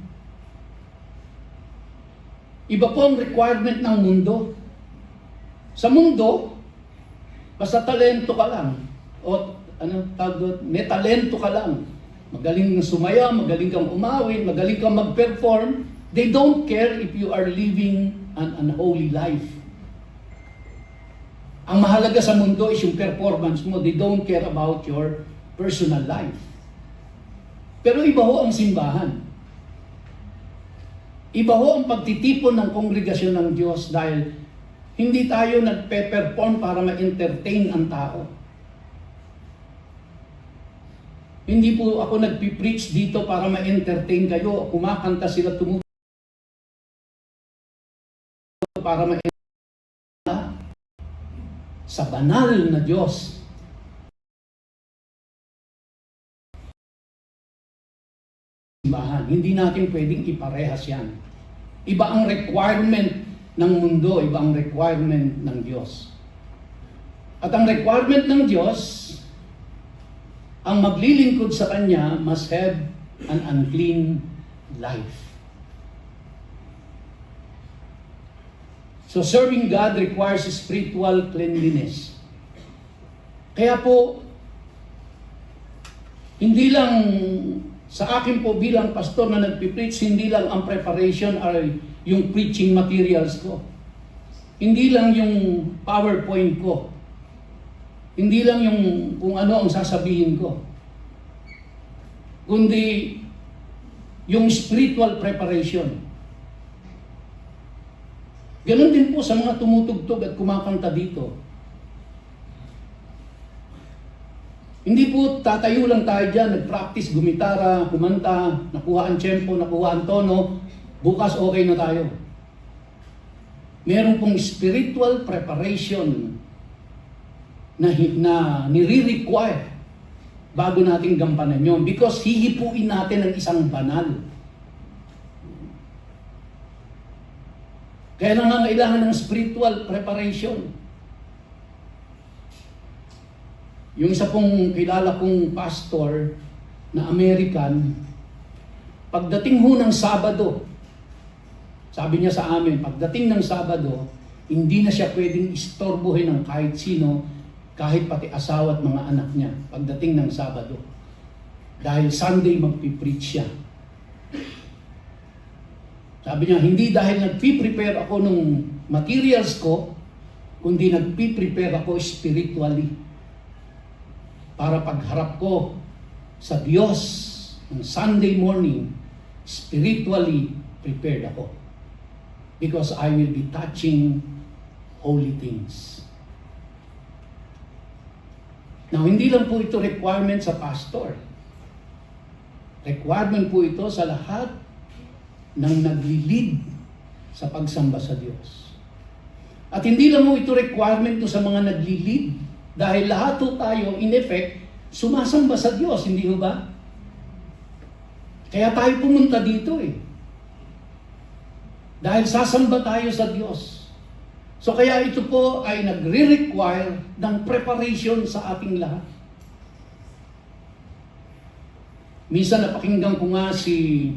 Iba po ang requirement ng mundo. Sa mundo, basta talento ka lang. O may talento ka lang. Magaling kang sumaya, magaling kang umawit, magaling kang mag-perform. They don't care if you are living an unholy life. Ang mahalaga sa mundo is yung performance mo. They don't care about your personal life. Pero iba ho ang simbahan. Iba ho ang pagtitipon ng kongregasyon ng Diyos dahil hindi tayo nagpe-perform para ma-entertain ang tao. Hindi po ako nagpipreach dito para ma-entertain kayo. Kumakanta sila, para sa banal na Diyos. Hindi natin pwedeng iparehas yan. Iba ang requirement ng mundo, iba ang requirement ng Diyos. At ang requirement ng Diyos, ang maglilingkod sa Kanya must have an unclean life. So serving God requires spiritual cleanliness. Kaya po, hindi lang sa akin po bilang pastor na nagpipreach, hindi lang ang preparation ay yung preaching materials ko. Hindi lang yung PowerPoint ko. Hindi lang yung kung ano ang sasabihin ko. Kundi yung spiritual preparation. Ganon din po sa mga tumutugtog at kumakanta dito. Hindi po tatayo lang tayo dyan, nag-practice, gumitara, kumanta, nakuha ang tempo, nakuha ang tono, bukas okay na tayo. Meron pong spiritual preparation na nire-require bago natin gampanan yun. Because hihipuin natin ang isang banal. Kaya nangangailangan ng spiritual preparation. Yung isa pong kilala kong pastor na American, pagdating ho ng Sabado, sabi niya sa amin, pagdating ng Sabado, hindi na siya pwedeng istorbohin ng kahit sino, kahit pati asawa at mga anak niya, pagdating ng Sabado. Dahil Sunday magpipreach siya. Sabi niya, hindi dahil nagpiprepare ako ng materials ko, kundi nagpiprepare ako spiritually. Para pagharap ko sa Diyos ng Sunday morning, spiritually prepared ako. Because I will be touching holy things. Now, hindi lang po ito requirement sa pastor. Requirement po ito sa lahat ng nagli-lead sa pagsamba sa Diyos. At hindi lang po ito requirement to sa mga nagli-lead, dahil lahat po tayo, in effect, sumasamba sa Diyos, hindi ho ba? Kaya tayo pumunta dito eh. Dahil sasamba tayo sa Diyos. So kaya ito po ay nagre-require ng preparation sa ating lahat. Minsan napakinggan ko nga si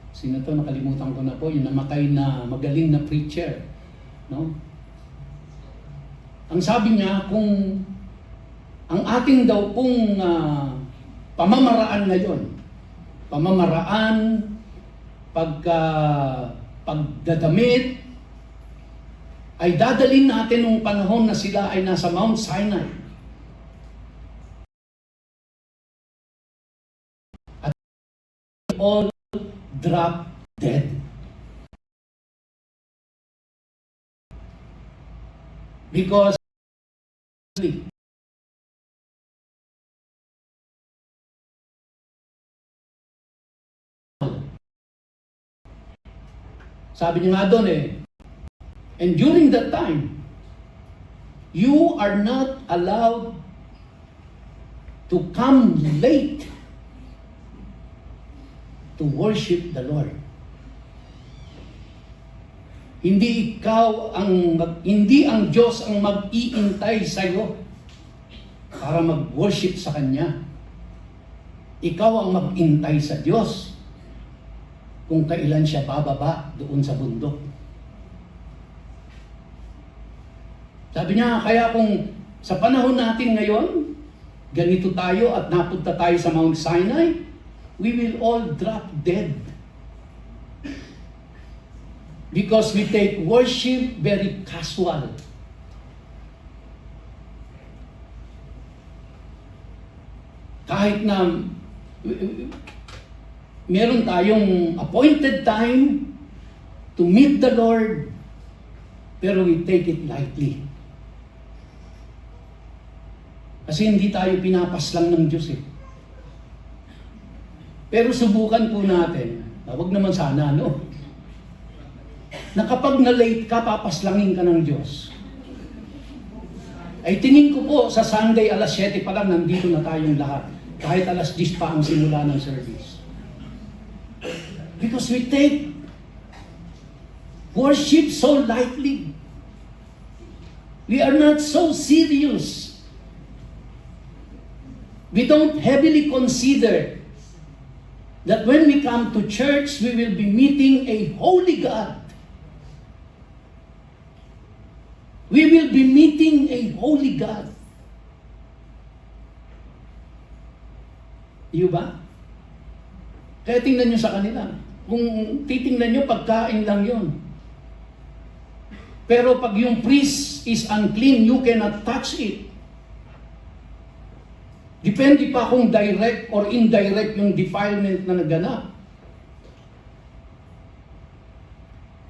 sino to, nakalimutan ko na po, yung namatay na magaling na preacher. No? Ang sabi niya, kung ang ating daw pong pamamaraan ngayon, pamamaraan, pagdadamit, ay dadalhin natin nung panahon na sila ay nasa Mount Sinai. At all drop dead. Because sabi niya nga doon eh, and during that time, you are not allowed to come late to worship the Lord. Hindi ang Diyos ang mag-iintay sa iyo para mag-worship sa Kanya. Ikaw ang mag-intay sa Diyos kung kailan siya bababa doon sa bundok. Sabi niya, kaya kung sa panahon natin ngayon, ganito tayo at napunta tayo sa Mount Sinai, we will all drop dead. Because we take worship very casual. Kahit na meron tayong appointed time to meet the Lord, pero we take it lightly. Kasi hindi tayo pinapaslang ng Diyos eh. Pero subukan po natin, wag naman sana, no? Na kapag na-late ka, papaslangin ka ng Diyos. Ay tingin ko po sa Sunday alas 7 pa lang, nandito na tayong lahat. Kahit alas 10 pa ang simula ng service. Because we take worship so lightly. We are not so serious. We don't heavily consider that when we come to church, we will be meeting a holy God. We will be meeting a holy God. Iyo ba? Kaya tingnan nyo sa kanila. Kung titingnan nyo, pagkain lang yon. Pero pag yung priest is unclean, you cannot touch it. Depende pa kung direct or indirect yung defilement na naganap.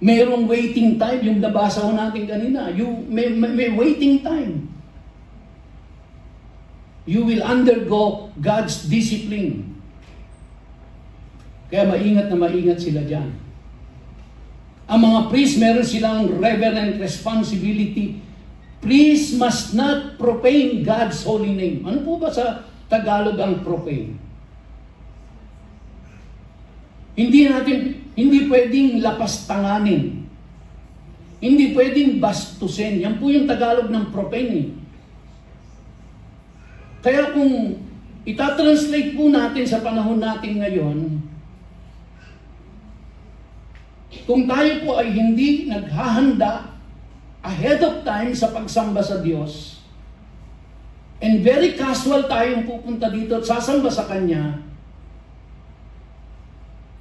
Mayroong waiting time, yung nabasa ko natin kanina. May waiting time. You will undergo God's discipline. Kaya maingat na maingat sila dyan. Ang mga priest, meron silang reverent responsibility. Priests must not profane God's holy name. Ano po ba sa Tagalog ang profane? Hindi pwedeng lapastanganin. Hindi pwedeng bastusin. Yan po yung Tagalog ng profane. Kaya kung itatranslate po natin sa panahon natin ngayon, kung tayo po ay hindi naghahanda ahead of time sa pagsamba sa Diyos, and very casual tayong pupunta dito at sasamba sa Kanya,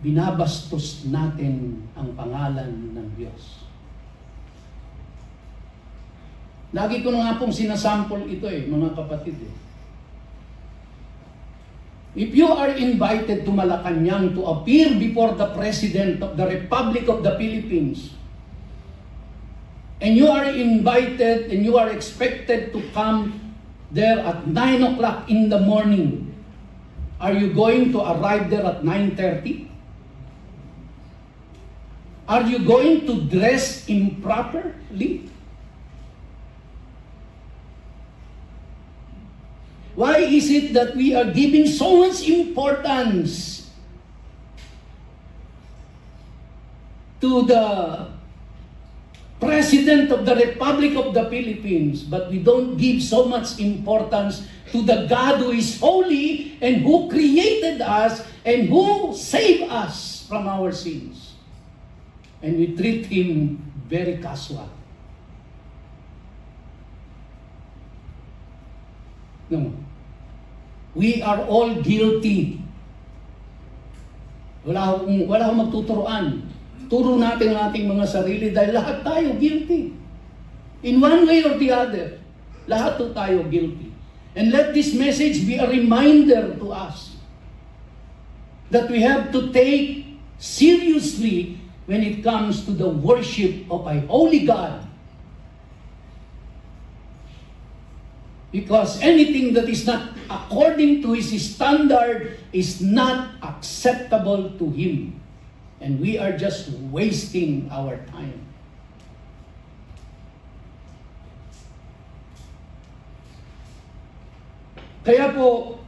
binabastos natin ang pangalan ng Diyos. Lagi ko na nga pong sinasample ito mga kapatid. If you are invited to Malacanang to appear before the President of the Republic of the Philippines, and you are invited and you are expected to come there at 9 o'clock in the morning, are you going to arrive there at 9:30? Are you going to dress improperly? Why is it that we are giving so much importance to the President of the Republic of the Philippines, but we don't give so much importance to the God who is holy and who created us and who saved us from our sins? And we treat Him very casual. No. We are all guilty. Wala akong magtuturuan. Turo natin ang ating mga sarili dahil lahat tayo guilty. In one way or the other, lahat tayo guilty. And let this message be a reminder to us that we have to take seriously when it comes to the worship of a holy God. Because anything that is not according to His standard is not acceptable to Him. And we are just wasting our time. Kaya po,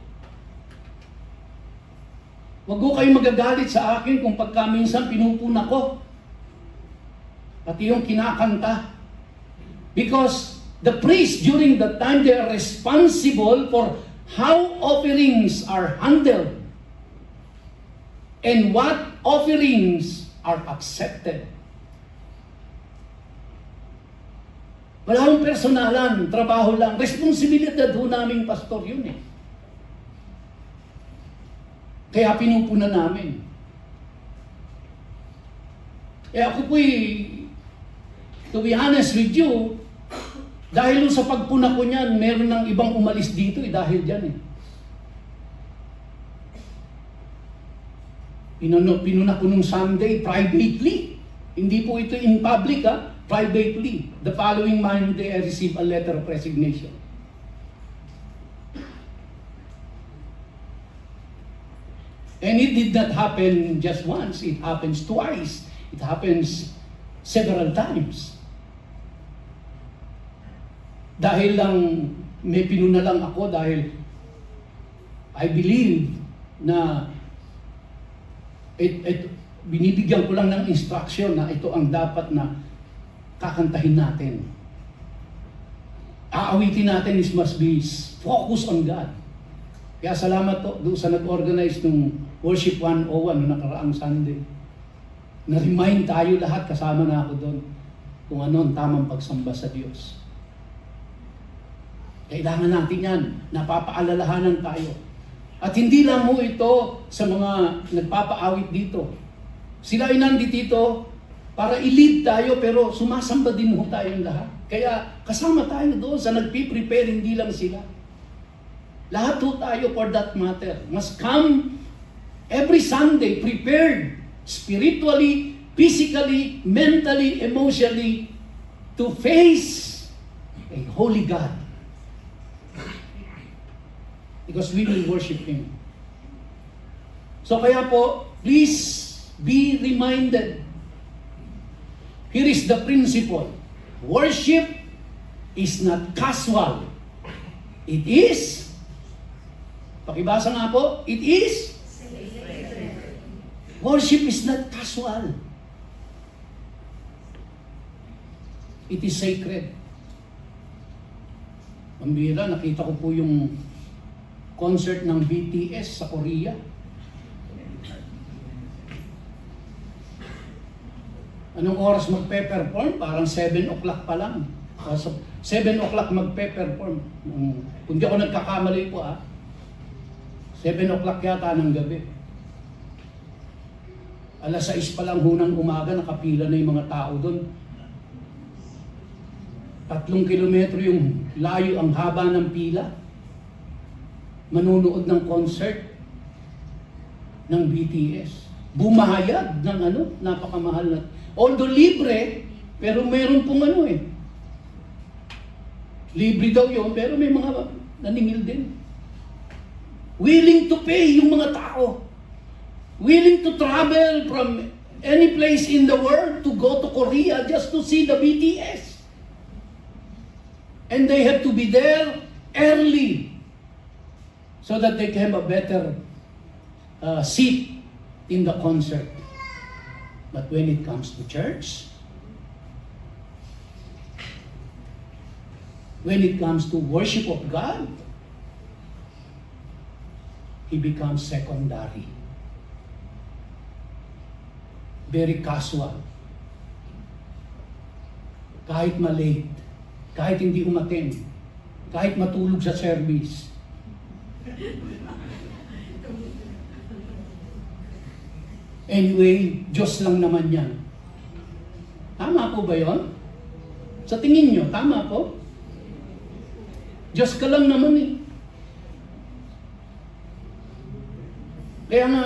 wag ko kayong magagalit sa akin kung pagka minsan pinupuna ko. Pati yung kinakanta. Because the priests during that time, they are responsible for how offerings are handled and what offerings are accepted. Wala akong personalan, trabaho lang. Responsibilidad ho naming pastor yun Kaya pinupuna namin. Ako po'y, to be honest with you, dahil sa pagpuna ko niyan, meron ng ibang umalis dito dahil dyan Pinuna ko nung Sunday privately. Hindi po ito in public privately. The following Monday, I received a letter of resignation. And it did not happen just once. It happens twice. It happens several times. Dahil lang may pinuna lang ako dahil I believe na binibigyan ko lang ng instruction na ito ang dapat na kakantahin natin. Aawitin natin must be focus on God. Kaya salamat po doon sa nag-organize ng Worship 101 noong nakaraang Sunday. Na-remind tayo lahat, kasama na ako doon, kung ano ang tamang pagsamba sa Diyos. Kailangan natin yan, napapaalalahanan tayo. At hindi lang mo ito sa mga nagpapaawit dito. Sila ay nandito para i-lead tayo, pero sumasamba din mo tayong lahat. Kaya kasama tayo doon sa nagpiprepare, hindi lang sila. Lahat po tayo for that matter must come every Sunday prepared spiritually, physically, mentally, emotionally, to face a holy God. Because we will worship Him. So kaya po, please be reminded. Here is the principle. Worship is not casual. It is, pakibasa nga po, it is, worship is not casual. It is sacred. Ang bira, nakita ko po yung concert ng BTS sa Korea. Anong oras magpe-perform? Parang 7 o'clock pa lang. 7 o'clock magpe-perform. Kung di ako nagkakamali po 7 o'clock yata ng gabi. Alas 6 pa lang hunang umaga, nakapila na yung mga tao doon. 3 kilometro yung layo, ang haba ng pila. Manunood ng concert ng BTS. Bumahayag ng napakamahal na. Although libre, pero meron pong libre daw yun, pero may mga naningil din. Willing to pay yung mga tao. Willing to travel from any place in the world to go to Korea just to see the BTS. And they have to be there early so that they can have a better seat in the concert. But when it comes to church, when it comes to worship of God, He becomes secondary. Very casual. Kahit malate, kahit hindi umattend, kahit matulog sa service. Anyway, Diyos lang naman yan. Tama po ba yun? Sa tingin nyo, tama po? Diyos ka lang naman eh. Kaya nga,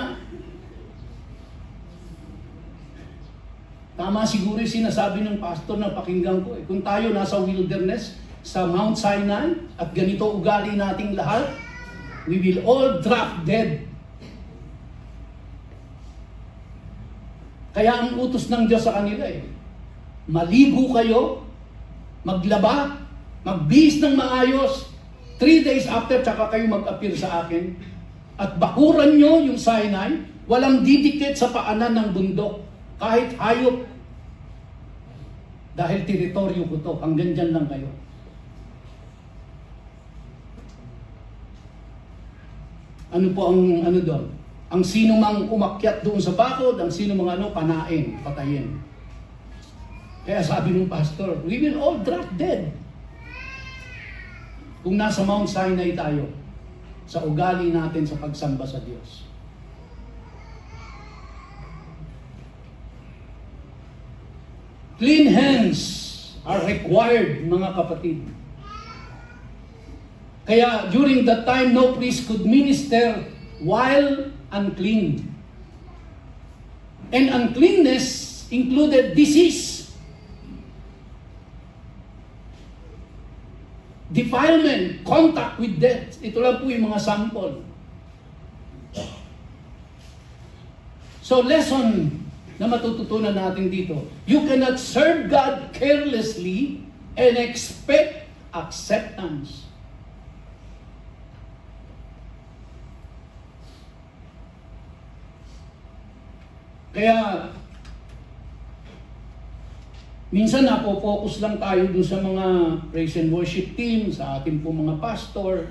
tama siguro yung sinasabi ng pastor na pakinggan ko eh. Kung tayo nasa wilderness, sa Mount Sinai, at ganito ugali nating lahat, we will all drop dead. Kaya ang utos ng Diyos sa kanila maligo kayo, maglaba, magbihis ng maayos, 3 days after, tsaka kayo mag-appear sa akin, at bakuran nyo yung Sinai, walang didikit sa paanan ng bundok, kahit hayop. Dahil teritoryo ko to, hanggang dyan lang kayo. Ano po ang doon? Ang sino mang umakyat doon sa bakod, ang sino mang panain, patayin. Kaya sabi ng pastor, we will all drop dead. Kung nasa Mount Sinai tayo, sa ugali natin sa pagsamba sa Diyos. Clean hands are required, mga kapatid. Kaya during that time, no priest could minister while unclean. And uncleanness included disease, defilement, contact with death. Ito lang po yung mga sample. So lesson na matututunan natin dito, you cannot serve God carelessly and expect acceptance. Kaya, minsan napo-focus lang tayo dun sa mga praise and worship team, sa ating po mga pastor.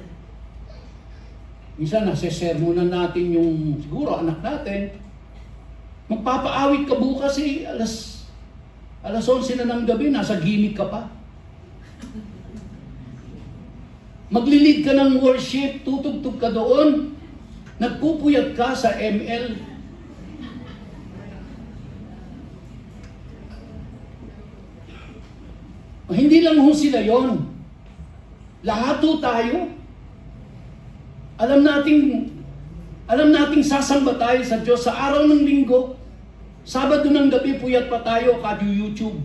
Minsan nasa-sermonan natin yung, siguro anak natin, magpapaawit ka bukas alas 11 na ng gabi, nasa gimmick ka pa. Maglilid ka ng worship, tutugtog ka doon, nagpupuyat ka sa ML. Hindi lang ho sila yon. Lahat ho tayo. Alam nating sasamba tayo sa Diyos sa araw ng linggo, Sabado ng gabi, puyat pa tayo, YouTube.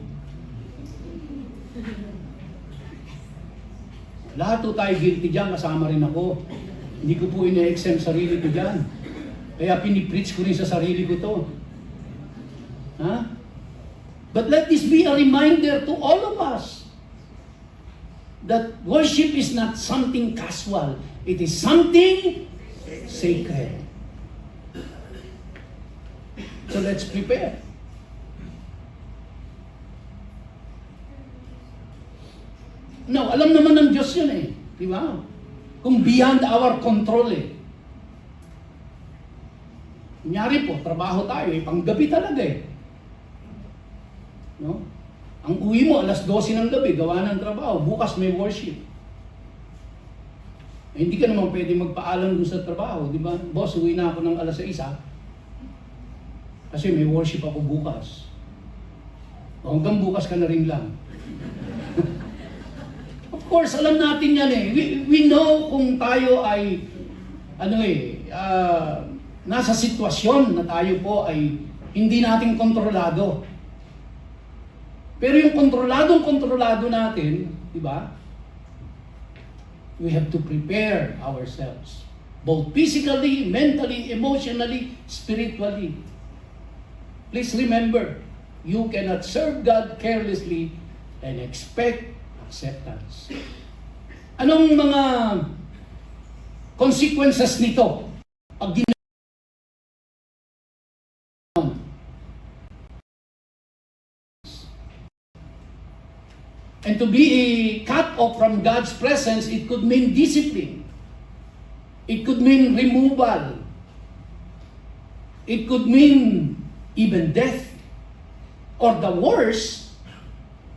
Lahat po tayo guilty dyan, kasama rin ako. Hindi ko po ina-exempt sarili ko dyan. Kaya pinipreach ko rin sa sarili ko to. Ha? But let this be a reminder to all of us that worship is not something casual. It is something sacred. So let's prepare. No, alam naman ng Diyos yun eh. Di ba? Kung beyond our control eh. Kunyari po, trabaho tayo eh, panggabi talaga eh. No? Ang uwi mo, alas 12 ng gabi, gawa ng trabaho, bukas may worship. Eh, hindi ka naman pwede magpaalam dun sa trabaho, di ba? Boss, uwi na ako ng alas 6 ah. Kasi may worship ako bukas. O hanggang bukas ka na rin lang. Of course, alam natin yan eh. We know kung tayo ay, nasa sitwasyon na tayo po ay hindi natin kontrolado. Pero yung kontrolado natin, di ba? We have to prepare ourselves. Both physically, mentally, emotionally, spiritually. Please remember, you cannot serve God carelessly and expect acceptance. Anong mga consequences nito? Pag and to be cut off from God's presence, it could mean discipline. It could mean removal. It could mean even death. Or the worst,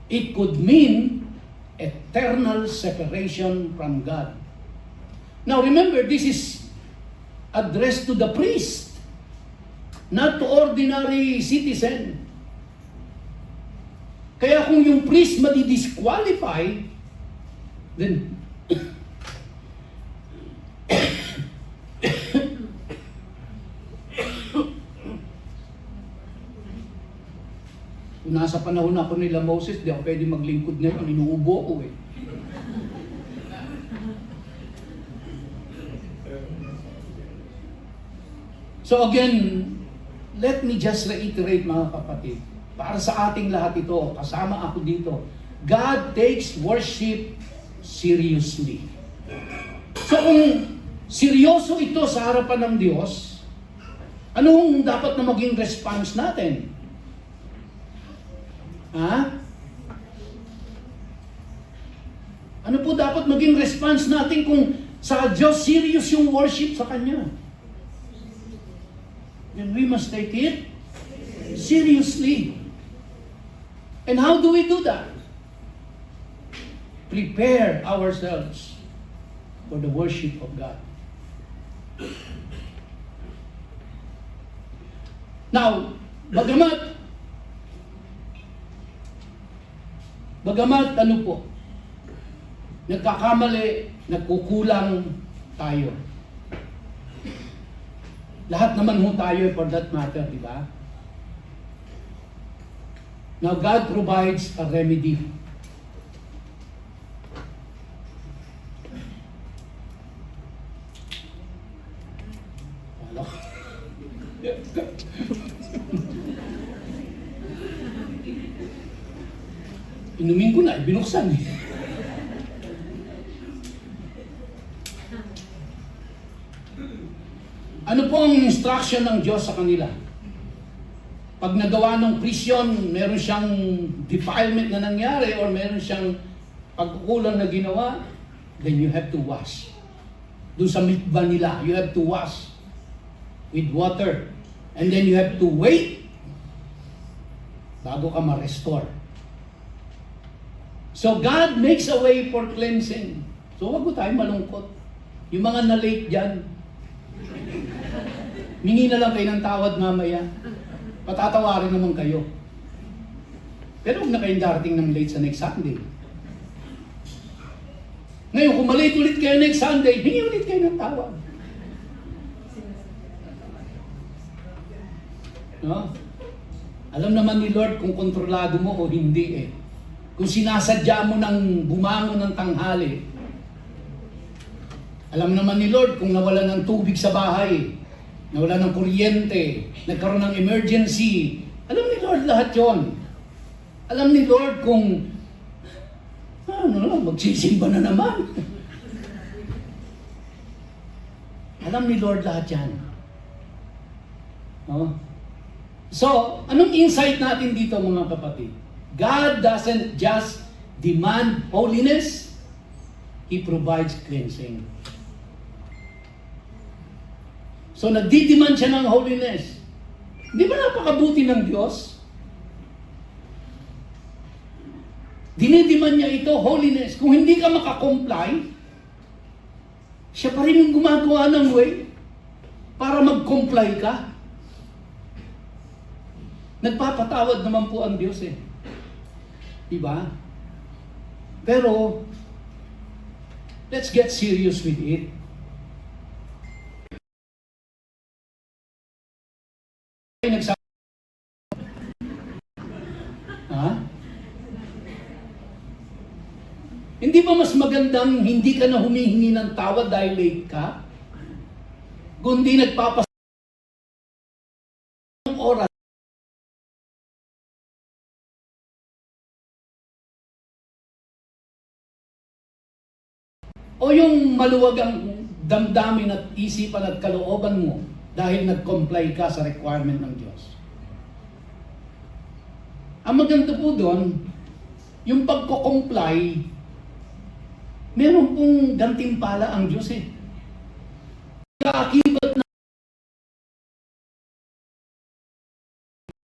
it could mean eternal separation from God. Now remember, this is addressed to the priest, not to ordinary citizen. Kaya kung yung priest madi-disqualify, then kung nasa panahon ako nila Moses, di ako pwede maglingkod ngayon, inuubo ko eh. So again, let me just reiterate mga kapatid, para sa ating lahat ito, kasama ako dito, God takes worship seriously. So kung seryoso ito sa harapan ng Diyos, anong dapat na maging response natin? Ha? Ano po dapat maging response natin kung sa Diyos serious yung worship sa Kanya? Then we must take it seriously. And how do we do that? Prepare ourselves for the worship of God. Now, bagamat ano po, nagkakamali, nagkukulang tayo. Lahat naman ho tayo for that matter, di ba? Now, God provides a remedy. Inumin ko na, binuksan eh. Ano po ang instruction ng Diyos sa kanila? Pag nagawa ng prisyon, meron siyang defilement na nangyari or meron siyang pagkukulang na ginawa, then you have to wash. Doon sa mikvah nila, you have to wash with water. And then you have to wait bago ka ma-restore. So God makes a way for cleansing. So wag ko tayo malungkot. Yung mga na-late dyan, mingi na lang kayo ng tawad mamaya. Patatawarin naman kayo. Pero huwag na kayong darating ng late sa next Sunday. Ngayon, kung malate ulit kayo next Sunday, hingi ulit kayo ng tawad. No? Alam naman ni Lord kung kontrolado mo o hindi eh. Kung sinasadya mo ng bumangon ng tanghali, alam naman ni Lord kung nawala ng tubig sa bahay, nawala ng kuryente, nagkaroon ng emergency. Alam ni Lord lahat yon. Alam ni Lord kung magsisimba na naman. Alam ni Lord lahat yan. No? So, anong insight natin dito mga kapatid? God doesn't just demand holiness, He provides cleansing. So, nagdidemand siya ng holiness. Di ba napakabuti ng Diyos? Dinidiman niya ito, holiness. Kung hindi ka makakomply, siya pa rin yung gumagawa ng way para mag-comply ka. Nagpapatawad naman po ang Diyos eh. Diba? Pero, let's get serious with it. Ha? Hindi ba mas magandang hindi ka na humihingi ng tawad dahil late ka? Kundi nagpapas ng oras. O yung maluwag ang damdamin at isipan at kalooban mo dahil nag-comply ka sa requirement ng Diyos. Ang maganda po doon, yung pagko-comply, meron pong gantimpala ang Diyos eh. Kaakibat na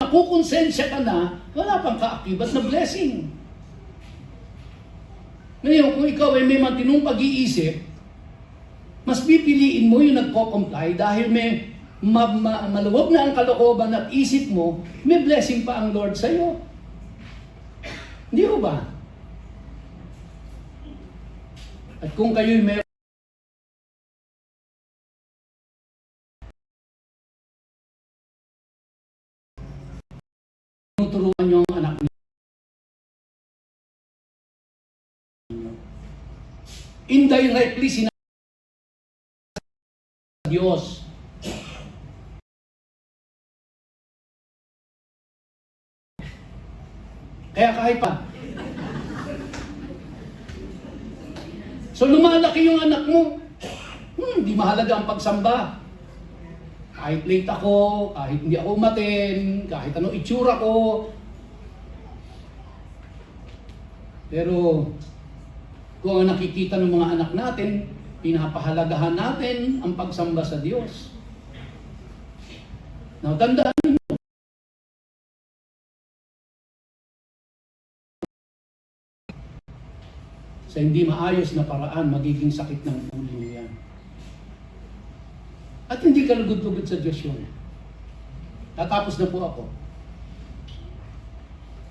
nakukonsensya ka na, wala pang kaakibat na blessing. Ngayon, kung ikaw ay may matinong pag-iisip, mas pipiliin mo yung nagko-comply dahil may maluwag na ang kalooban at isip mo, may blessing pa ang Lord sa iyo. Hindi mo ba? At kung kayo'y may turuan niyo ang anak niyo. Indirectly sinabi sa Diyos. Kaya kahit pa. So lumalaki yung anak mo. Di mahalaga ang pagsamba. Kahit late ako, kahit hindi ako umaten, kahit anong itsura ko. Pero kung ang nakikita ng mga anak natin, pinapahalagahan natin ang pagsamba sa Diyos. Now, tandaan niyo, sa hindi maayos na paraan, magiging sakit ng ulo niyo yan. At hindi ka lugod-lugod sa Diyos yun. Tatapos na po ako.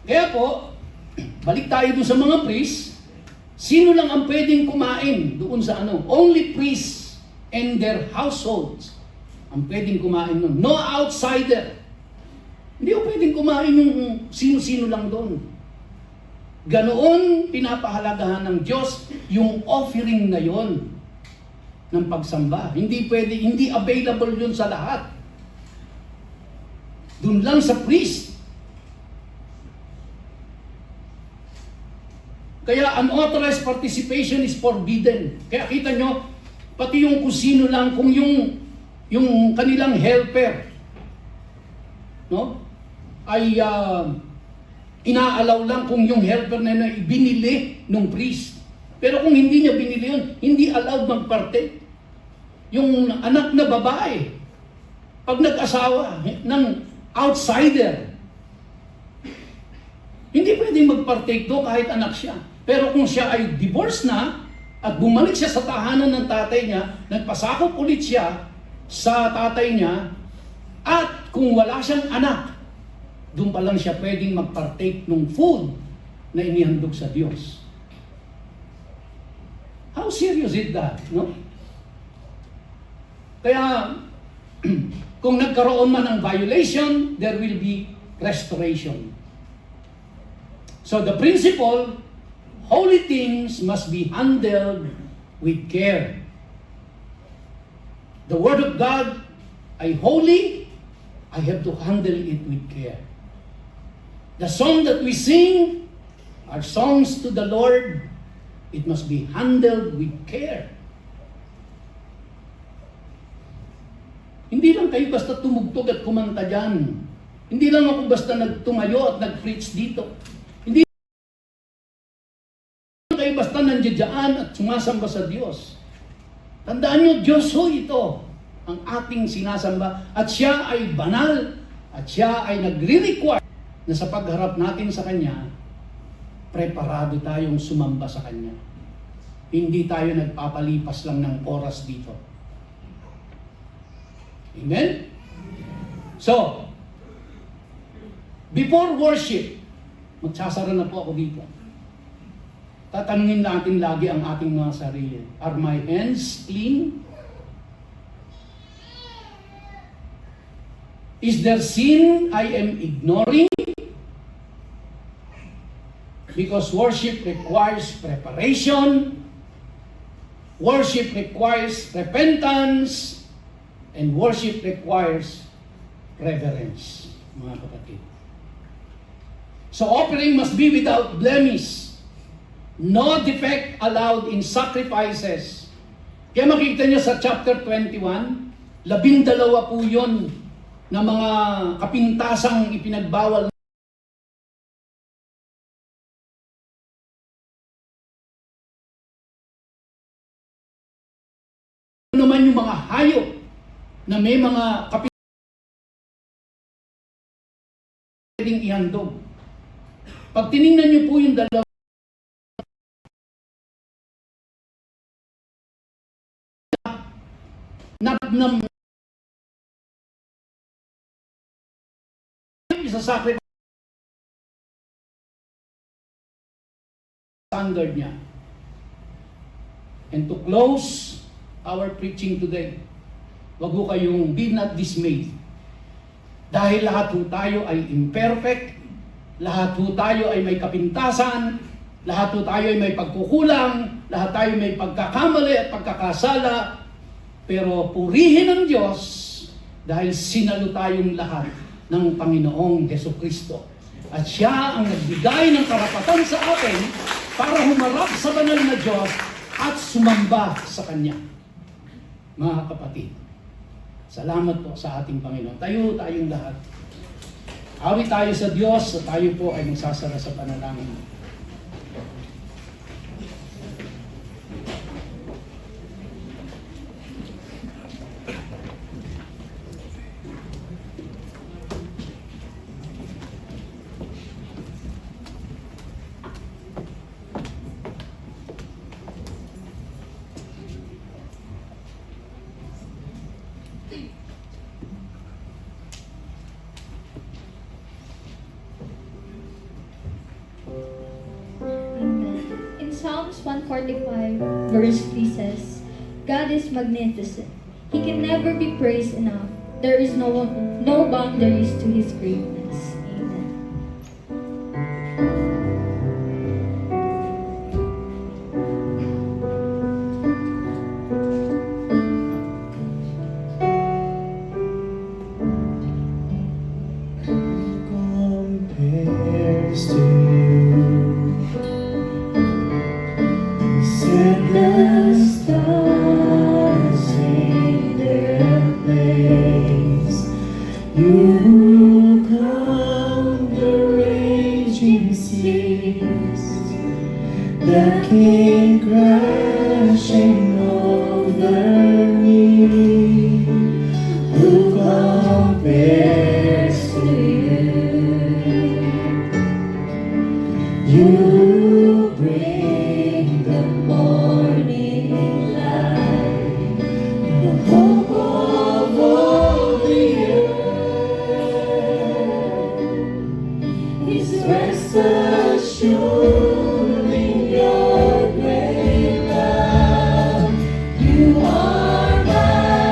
Kaya po, balik tayo doon sa mga priests. Sino lang ang pwedeng kumain doon sa ano? Only priests and their households ang pwedeng kumain doon. No outsider. Hindi ko pwedeng kumain yung sino-sino lang doon. Ganoon pinapahalagahan ng Diyos yung offering na yon ng pagsamba. Hindi pwede, hindi available yun sa lahat. Doon lang sa priest. Kaya unauthorized participation is forbidden. Kaya kita nyo, pati yung kusino lang, kung yung kanilang helper, no, ay inaalaw lang kung yung helper na yun binili ng priest. Pero kung hindi niya binili yun, hindi allowed magparte. Yung anak na babae, pag nag-asawa ng outsider, hindi pwedeng magpartake do kahit anak siya. Pero kung siya ay divorced na at bumalik siya sa tahanan ng tatay niya, nagpasakop ulit siya sa tatay niya, at kung wala siyang anak, doon pa lang siya pwedeng magpartake ng food na inihandog sa Diyos. How serious is that, no? Kaya, kung nagkaroon man ng violation, there will be restoration. So the principle, holy things must be handled with care. The Word of God ay holy, I have to handle it with care. The song that we sing are songs to the Lord, it must be handled with care. Hindi lang kayo basta tumugtog at kumanta dyan. Hindi lang ako basta nagtumayo at nag-preach dito. Hindi lang kayo basta nandiyan at sumasamba sa Diyos. Tandaan nyo, Diyos ho ito ang ating sinasamba at siya ay banal at siya ay nagre-require na sa pagharap natin sa Kanya, preparado tayong sumamba sa Kanya. Hindi tayo nagpapalipas lang ng oras dito. Amen? So, before worship, magsasara na po ako dito. Tatanungin natin lagi ang ating mga sarili. Are my hands clean? Is there sin I am ignoring? Because worship requires preparation, worship requires repentance, and worship requires reverence, mga kapatid. So offering must be without blemish, no defect allowed in sacrifices. Kaya makikita niyo sa chapter 21, 12 po yun na mga kapintasang ipinagbawal. Ano naman yung mga hayop na may mga pwedeng ihandog. Pag tiningnan niyo po yung dalawa, sa sacrifice standard niya. And to close our preaching today, wag ho kayong be not dismayed. Dahil lahat ho tayo ay imperfect, lahat ho tayo ay may kapintasan, lahat ho tayo ay may pagkukulang, lahat tayo may pagkakamali at pagkakasala, pero purihin ang Diyos dahil sinalo tayong lahat ng Panginoong Jesucristo. At siya ang nagbigay ng karapatan sa atin para humarap sa banal na Diyos at sumamba sa Kanya. Mga kapatid, salamat po sa ating Panginoon. Tayo tayong lahat. Awit tayo sa Diyos at tayo po ay magsasara sa panalangin. In Psalms 145, verse 3 says, God is magnificent. He can never be praised enough. There is no boundaries to His greatness. Amen. Compares to you. Set the stars in their place. You calm the raging seas that came crashing over me. Who compares to you? You bring the morning light, the hope of all the earth is rest assured in your great love. You are my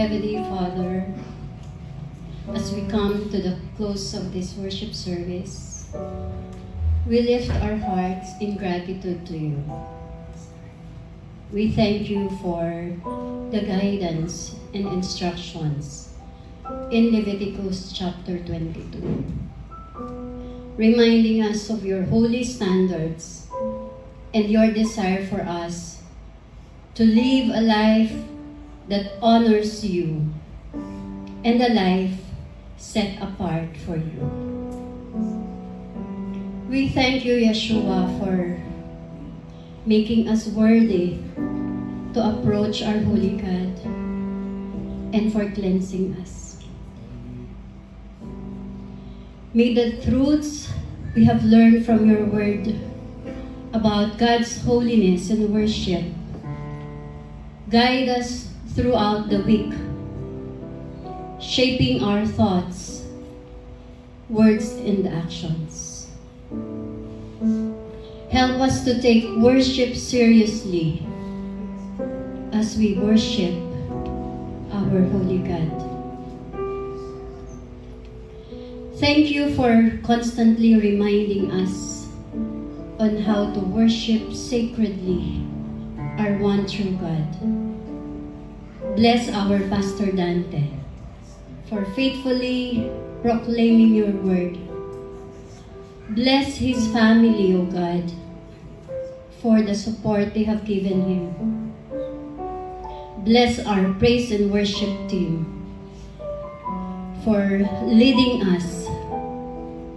Heavenly Father, as we come to the close of this worship service, we lift our hearts in gratitude to you. We thank you for the guidance and instructions in Leviticus chapter 22, reminding us of your holy standards and your desire for us to live a life that honors you and a life set apart for you. We thank you, Yeshua, for making us worthy to approach our holy God and for cleansing us. May the truths we have learned from your word about God's holiness and worship guide us throughout the week, shaping our thoughts, words, and actions. Help us to take worship seriously as we worship our holy God. Thank you for constantly reminding us on how to worship sacredly our one true God. Bless our Pastor Dante for faithfully proclaiming your word. Bless his family, O God, for the support they have given him. Bless our praise and worship team for leading us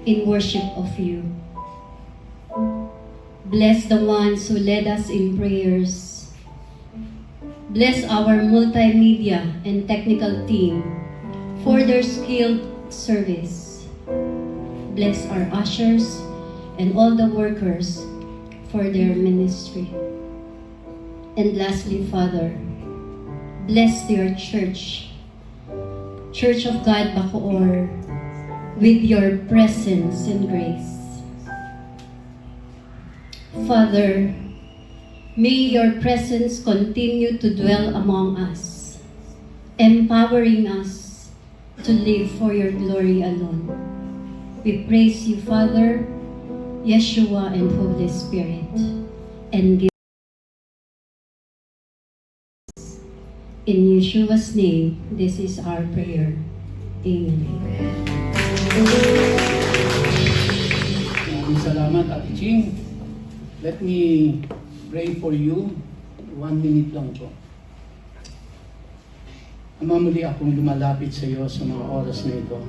in worship of you. Bless the ones who led us in prayers. Bless our multimedia and technical team for their skilled service. Bless our ushers and all the workers for their ministry. And lastly, Father, bless your church, Church of God Bacoor, with your presence and grace. Father, may your presence continue to dwell among us, empowering us to live for your glory alone. We praise you, Father, Yeshua, and Holy Spirit, and give in Yeshua's name, this is our prayer. Amen. Maraming salamat, Ate Ching. Let me pray for you. 1 minute lang po. Ama, muli akong lumalapit sa iyo sa mga oras na ito.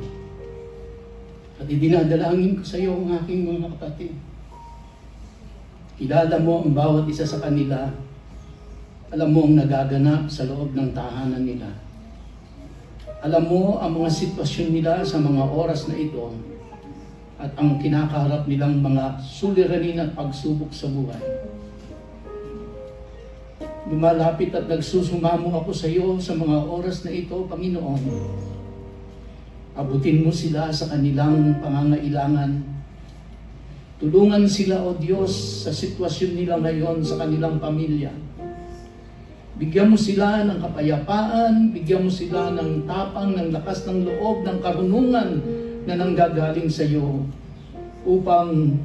At idinadalangin ko sa iyo ang aking mga kapatid. Kilala mo ang bawat isa sa kanila. Alam mo ang nagaganap sa loob ng tahanan nila. Alam mo ang mga sitwasyon nila sa mga oras na ito at ang kinakaharap nilang mga suliranin at pagsubok sa buhay. Lumalapit at nagsusumamo ako sa iyo sa mga oras na ito, Panginoon. Abutin mo sila sa kanilang pangangailangan. Tulungan sila, O Diyos, sa sitwasyon nila ngayon sa kanilang pamilya. Bigyan mo sila ng kapayapaan, bigyan mo sila ng tapang, ng lakas ng loob, ng karunungan na nanggagaling sa iyo upang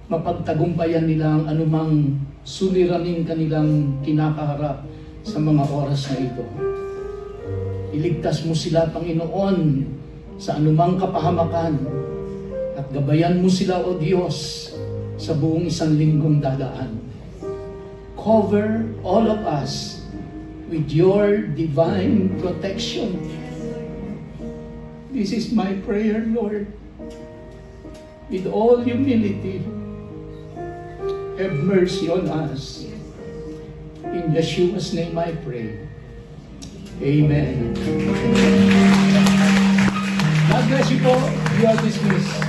mapagtagumpayan nila ang anumang suliraning kanilang kinakaharap sa mga oras na ito. Iligtas mo sila, Panginoon, sa anumang kapahamakan at gabayan mo sila, O Diyos, sa buong isang linggong dadaan. Cover all of us with your divine protection. This is my prayer, Lord. With all humility, have mercy on us. In Yeshua's name I pray. Amen. God bless you po. You are dismissed.